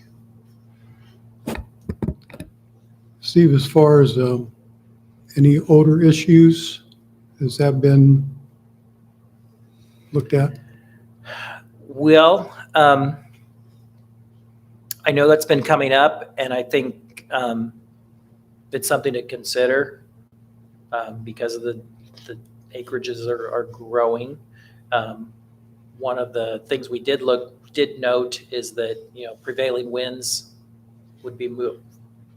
Steve, as far as any odor issues, has that been looked at? Well, I know that's been coming up, and I think it's something to consider because of the acreages are growing. One of the things we did note is that, prevailing winds would be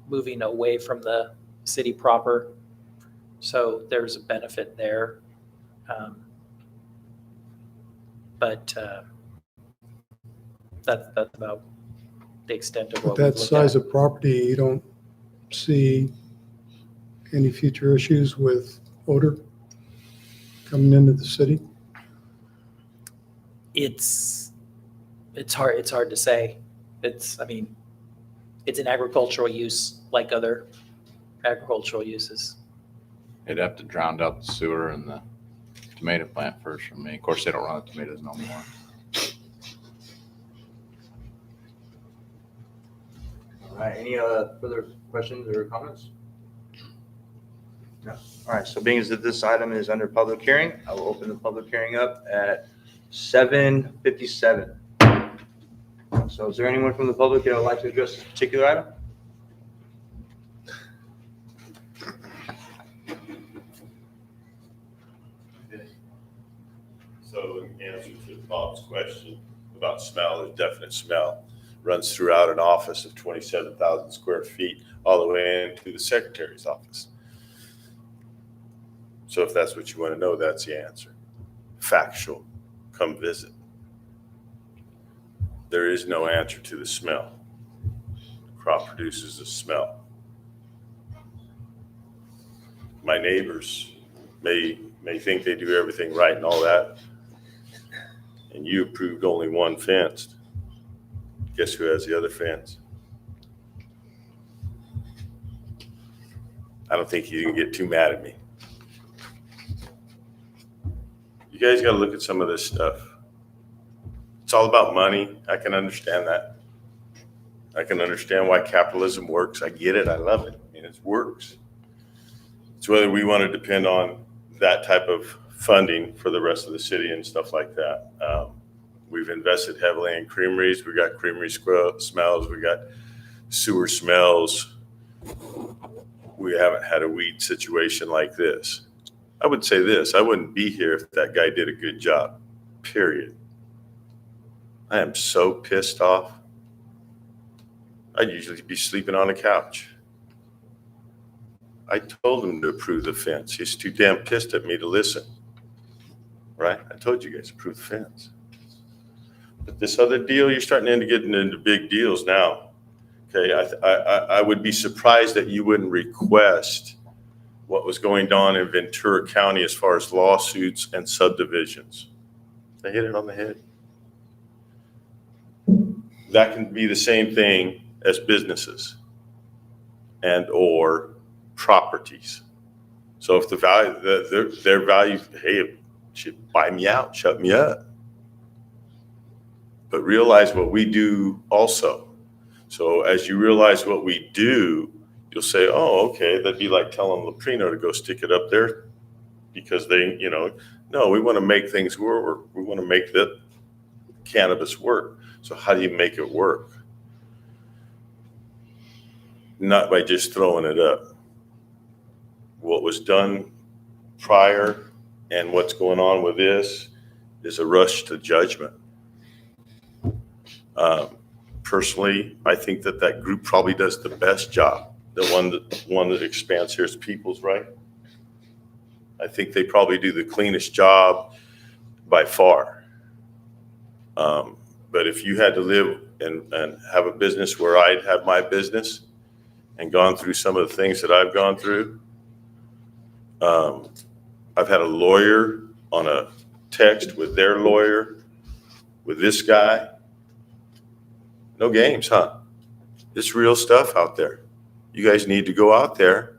moving away from the city proper. So there's a benefit there. But that's about the extent of With what we've that looked size at. of property, you don't see any future issues with odor coming into the city? It's hard to say. It's an agricultural use like other agricultural uses. They'd have to drown out the sewer and the tomato plant first for me. Of course, they don't run the tomatoes no more. All right, any further questions or comments? No. All right, so being as that this item is under public hearing, I will open the public hearing up at 7:57. So is there anyone from the public that would like to address this particular item? So in answer to Bob's question about smell, there's definite smell. Runs throughout an office of 27,000 square feet all the way into the secretary's office. So if that's what you want to know, that's the answer. Factual. Come visit. There is no answer to the smell. Crop produces a smell. My neighbors may think they do everything right and all that, and you approved only one fence. Guess who has the other fence? I don't think you can get too mad at me. You guys got to look at some of this stuff. It's all about money. I can understand that. I can understand why capitalism works. I get it. I love it. I mean, it works. It's whether we want to depend on that type of funding for the rest of the city and stuff like that. We've invested heavily in creameries. We got creamery smells. We got sewer smells. We haven't had a weed situation like this. I would say this, I wouldn't be here if that guy did a good job, period. I am so pissed off. I'd usually be sleeping on a couch. I told him to approve the fence. He's too damn pissed at me to listen. Right? I told you guys, approve the fence. But this other deal, you're starting to get into big deals now. Okay, I would be surprised that you wouldn't request what was going on in Ventura County as far as lawsuits and subdivisions. They hit it on the head. That can be the same thing as businesses and or properties. So if the value, their value, hey, should buy me out, shut me up. But realize what we do also. So as you realize what we do, you'll say, oh, okay, that'd be like telling Leprino to go stick it up there because they, no, we want to make things work. We want to make the cannabis work. So how do you make it work? Not by just throwing it up. What was done prior and what's going on with this is a rush to judgment. Personally, I think that group probably does the best job. The one that expands here is People's, right? I think they probably do the cleanest job by far. But if you had to live and have a business where I'd have my business and gone through some of the things that I've gone through, I've had a lawyer on a text with their lawyer, with this guy. No games, huh? It's real stuff out there. You guys need to go out there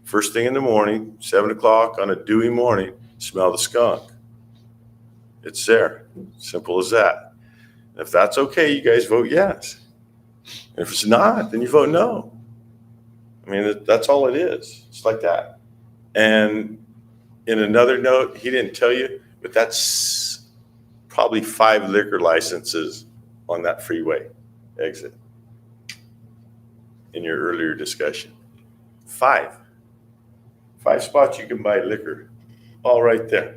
first thing in the morning, 7 o'clock on a dewy morning, smell the skunk. It's there. Simple as that. And if that's okay, you guys vote yes. And if it's not, then you vote no. I mean, that's all it is. It's like that. And in another note, he didn't tell you, but that's probably 5 liquor licenses on that freeway exit in your earlier discussion. 5 spots you can buy liquor, all right there.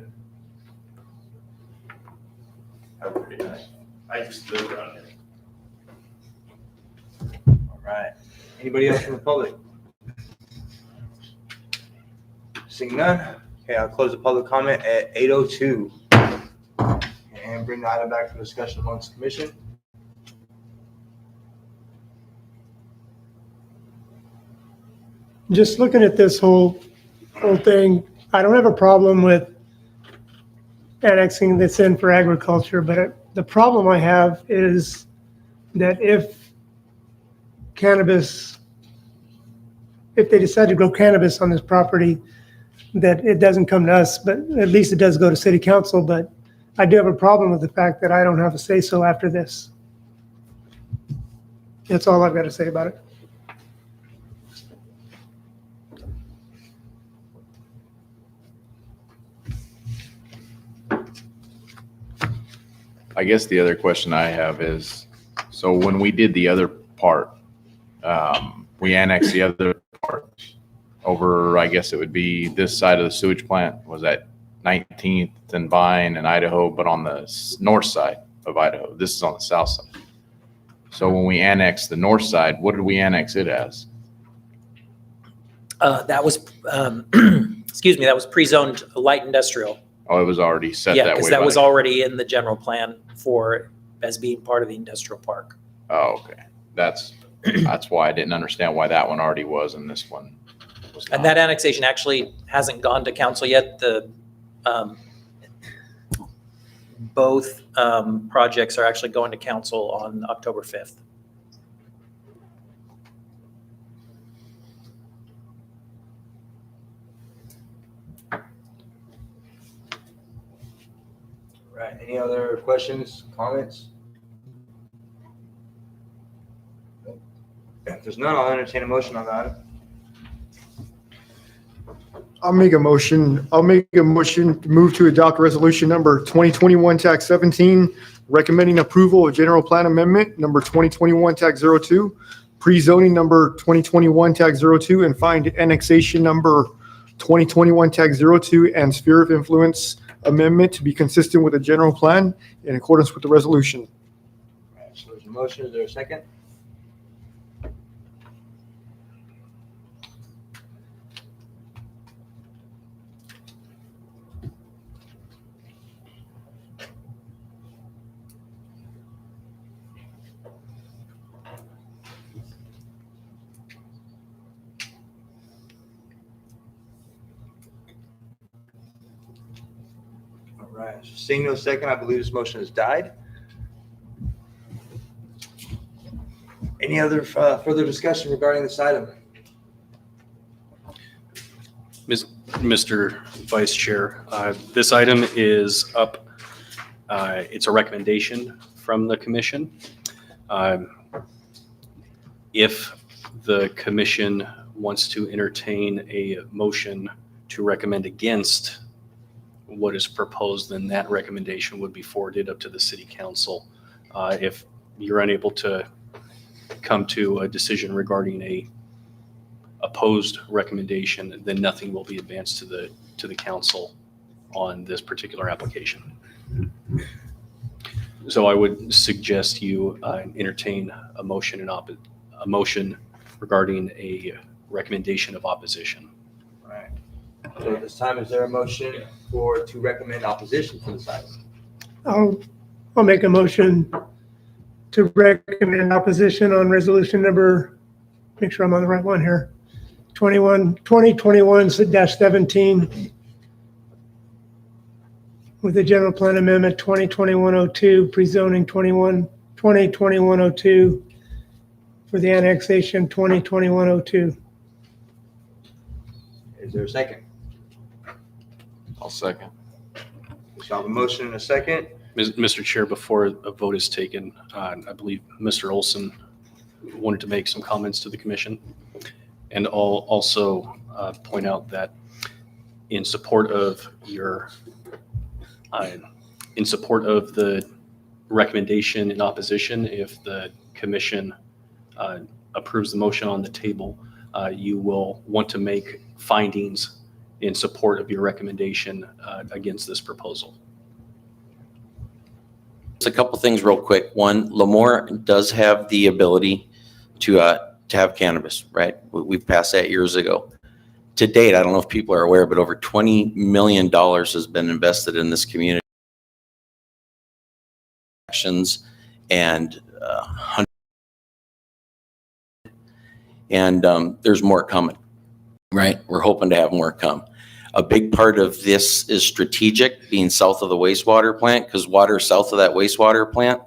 Have a pretty night. I just live around here. All right. Anybody else from the public? Seeing none, okay, I'll close the public comment at 8:02. And bring the item back for discussion amongst the commission. Just looking at this whole thing, I don't have a problem with annexing this in for agriculture, but the problem I have is that if they decide to grow cannabis on this property, that it doesn't come to us, but at least it does go to city council. But I do have a problem with the fact that I don't have a say-so after this. That's all I've got to say about it. I guess the other question I have is, so when we did the other part, we annexed the other part over, I guess it would be this side of the sewage plant, was that 19th and Vine and Idaho, but on the north side of Idaho. This is on the south side. So when we annexed the north side, what did we annex it as? That was, excuse me, that was pre-zoned light industrial. Oh, it was already set Yeah, that way. because that by was the- already in the general plan as being part of the industrial park. Oh, okay. That's why I didn't understand why that one already was and this one was not. And that annexation actually hasn't gone to council yet. Both projects are actually going to council on October 5th. Right, any other questions, comments? If there's none, I'll entertain a motion on the item. I'll make a motion to move to adopt resolution number 2021-17, recommending approval of general plan amendment number 2021-02, pre-zoning number 2021-02, and find annexation number 2021-02 and sphere of influence amendment to be consistent with the general plan in accordance with the resolution. All right, so there's a motion, is there a second? All right, so seeing no second, I believe this motion has died. Any other further discussion regarding this item? Mr. Vice Chair, this item is up. It's a recommendation from the commission. If the commission wants to entertain a motion to recommend against what is proposed, then that recommendation would be forwarded up to the city council. If you're unable to come to a decision regarding a opposed recommendation, then nothing will be advanced to the council on this particular application. So I would suggest you entertain a motion regarding a recommendation of opposition. All right. So at this time, is there a motion to recommend opposition for this item? I'll make a motion to recommend opposition on resolution number, make sure I'm on the right one here, 2021-17, with the general plan amendment 2021-02, pre-zoning 2021-02 for the annexation 2021-02. Is there a second? I'll second. So I have a motion and a second. Mr. Chair, before a vote is taken, I believe Mr. Olson wanted to make some comments to the commission. And I'll also point out that in support of the recommendation in opposition, if the commission approves the motion on the table, you will want to make findings in support of your recommendation against this proposal. Just a couple things real quick. One, Lemoore does have the ability to have cannabis, right? We've passed that years ago. To date, I don't know if people are aware, but over $20 million has been invested in this community. And there's more coming, right? We're hoping to have more come. A big part of this is strategic, being south of the wastewater plant, because water south of that wastewater plant,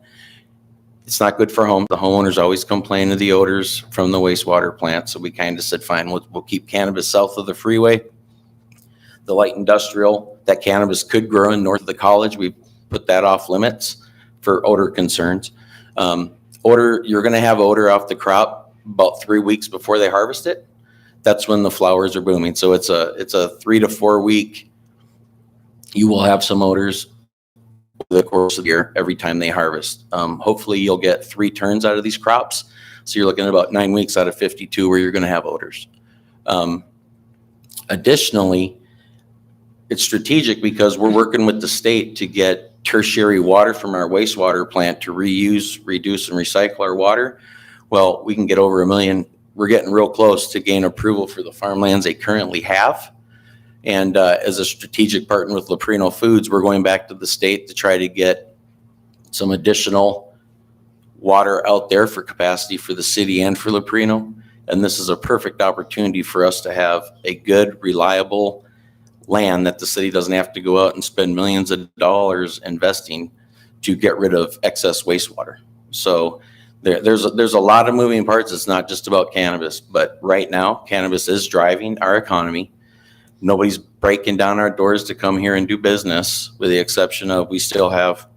it's not good for home. The homeowners always complain of the odors from the wastewater plant. So we kind of said, fine, we'll keep cannabis south of the freeway. The light industrial, that cannabis could grow in north of the college. We put that off limits for odor concerns. You're going to have odor off the crop about 3 weeks before they harvest it. That's when the flowers are booming. So it's a 3 to 4 week. You will have some odors over the course of the year every time they harvest. Hopefully you'll get 3 turns out of these crops. So you're looking at about 9 weeks out of 52 where you're going to have odors. Additionally, it's strategic because we're working with the state to get tertiary water from our wastewater plant to reuse, reduce, and recycle our water. Well, we can get over 1 million. We're getting real close to gain approval for the farmlands they currently have. And as a strategic partner with Leprino Foods, we're going back to the state to try to get some additional water out there for capacity for the city and for Leprino. And this is a perfect opportunity for us to have a good, reliable land that the city doesn't have to go out and spend millions of dollars investing to get rid of excess wastewater. So there's a lot of moving parts. It's not just about cannabis, but right now cannabis is driving our economy. Nobody's breaking down our doors to come here and do business, with the exception of we still have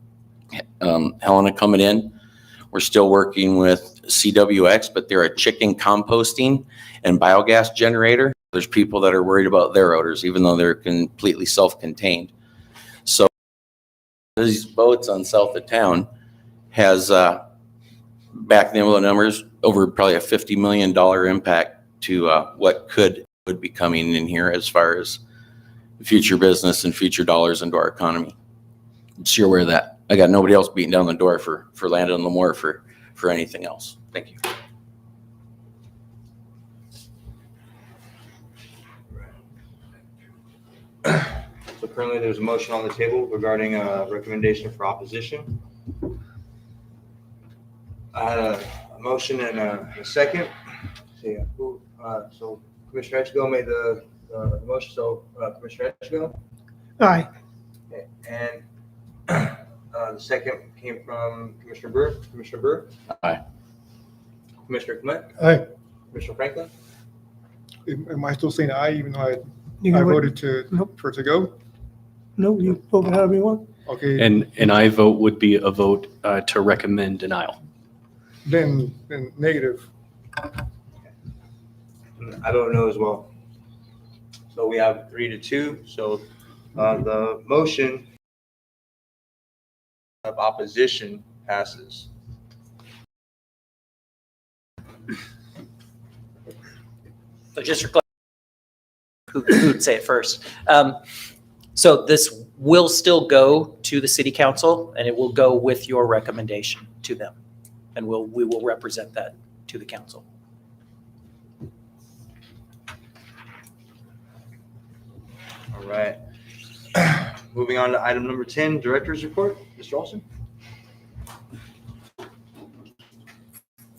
Helena coming in. We're still working with CWX, but they're a chicken composting and biogas generator. There's people that are worried about their odors, even though they're completely self-contained. So these boats on south of town has back in the envelope numbers over probably a $50 million impact to what could be coming in here as far as future business and future dollars into our economy. So you're aware of that. I got nobody else beating down the door for land in Lemoore for anything else. Thank you. So currently there's a motion on the table regarding a recommendation for opposition. I had a motion and a second. So Commissioner Etchigo made the motion. So Commissioner Etchigo. Aye. And the second came from Commissioner Burr. Commissioner Burr. Aye. Commissioner Clement. Aye. Commissioner Franklin. Am I still saying aye even though I You can vote- voted for it to go? No, you vote however you want. Okay, And I vote would be a vote to recommend denial. then negative. I vote no as well. So we have 3-2. So the motion of opposition passes. So just for clarity, who'd say it first? So this will still go to the city council, and it will go with your recommendation to them. And we will represent that to the council. All right. Moving on to item number 10, Director's Report. Mr. Olson.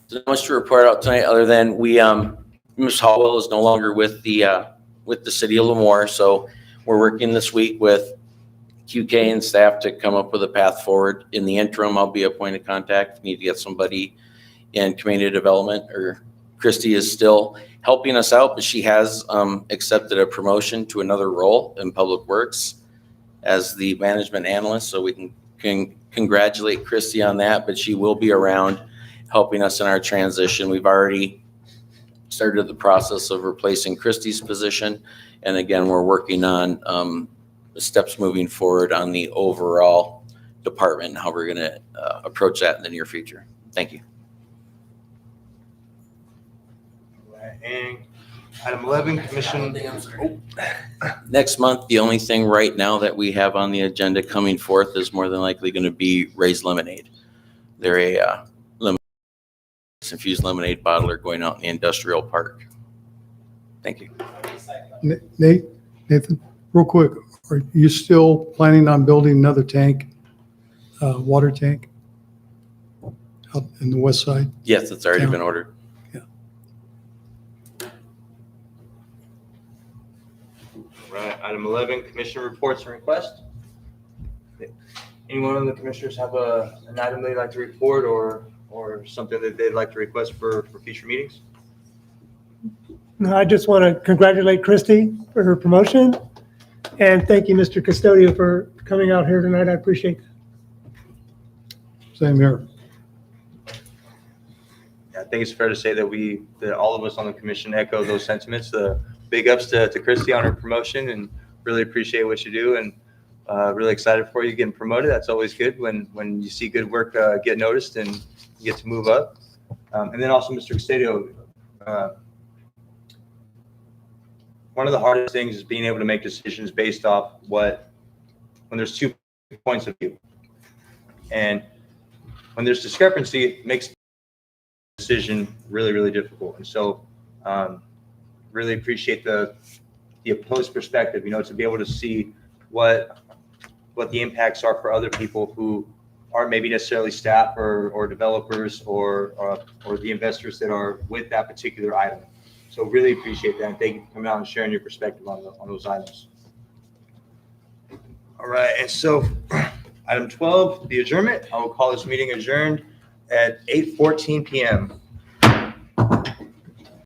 There's not much to report out tonight other than Ms. Hallwell is no longer with the city of Lemoore. So we're working this week with QK and staff to come up with a path forward. In the interim, I'll be a point of contact. We need to get somebody in community development, or Christy is still helping us out, but she has accepted a promotion to another role in Public Works as the management analyst. So we can congratulate Christy on that, but she will be around helping us in our transition. We've already started the process of replacing Christy's position. And again, we're working on the steps moving forward on the overall department and how we're going to approach that in the near future. Thank you. And item 11, commission. Next month, the only thing right now that we have on the agenda coming forth is more than likely going to be Ray's Lemonade. They're a infused lemonade bottler going out in the industrial park. Thank you. Nathan, real quick, are you still planning on building another tank, water tank out in the west side? Yes, it's already Yeah. been ordered. Right, item 11, commission reports and requests. Anyone of the commissioners have an item they'd like to report or something that they'd like to request for future meetings? No, I just want to congratulate Christy for her promotion. And thank you, Mr. Custodio, for coming out here tonight. I appreciate that. Same here. Yeah, I think it's fair to say that all of us on the commission echo those sentiments. Big ups to Christy on her promotion, and really appreciate what you do, and really excited for you getting promoted. That's always good when you see good work get noticed and you get to move up. And then also, Mr. Custodio, one of the hardest things is being able to make decisions based off when there's 2 points of view. And when there's discrepancy, it makes the decision really, really difficult. And so really appreciate the opposed perspective, to be able to see what the impacts are for other people who aren't maybe necessarily staff or developers or the investors that are with that particular item. So really appreciate that, and thank you for coming out and sharing your perspective on those items. All right, and so item 12, the adjournment. I will call this meeting adjourned at 8:14 p.m.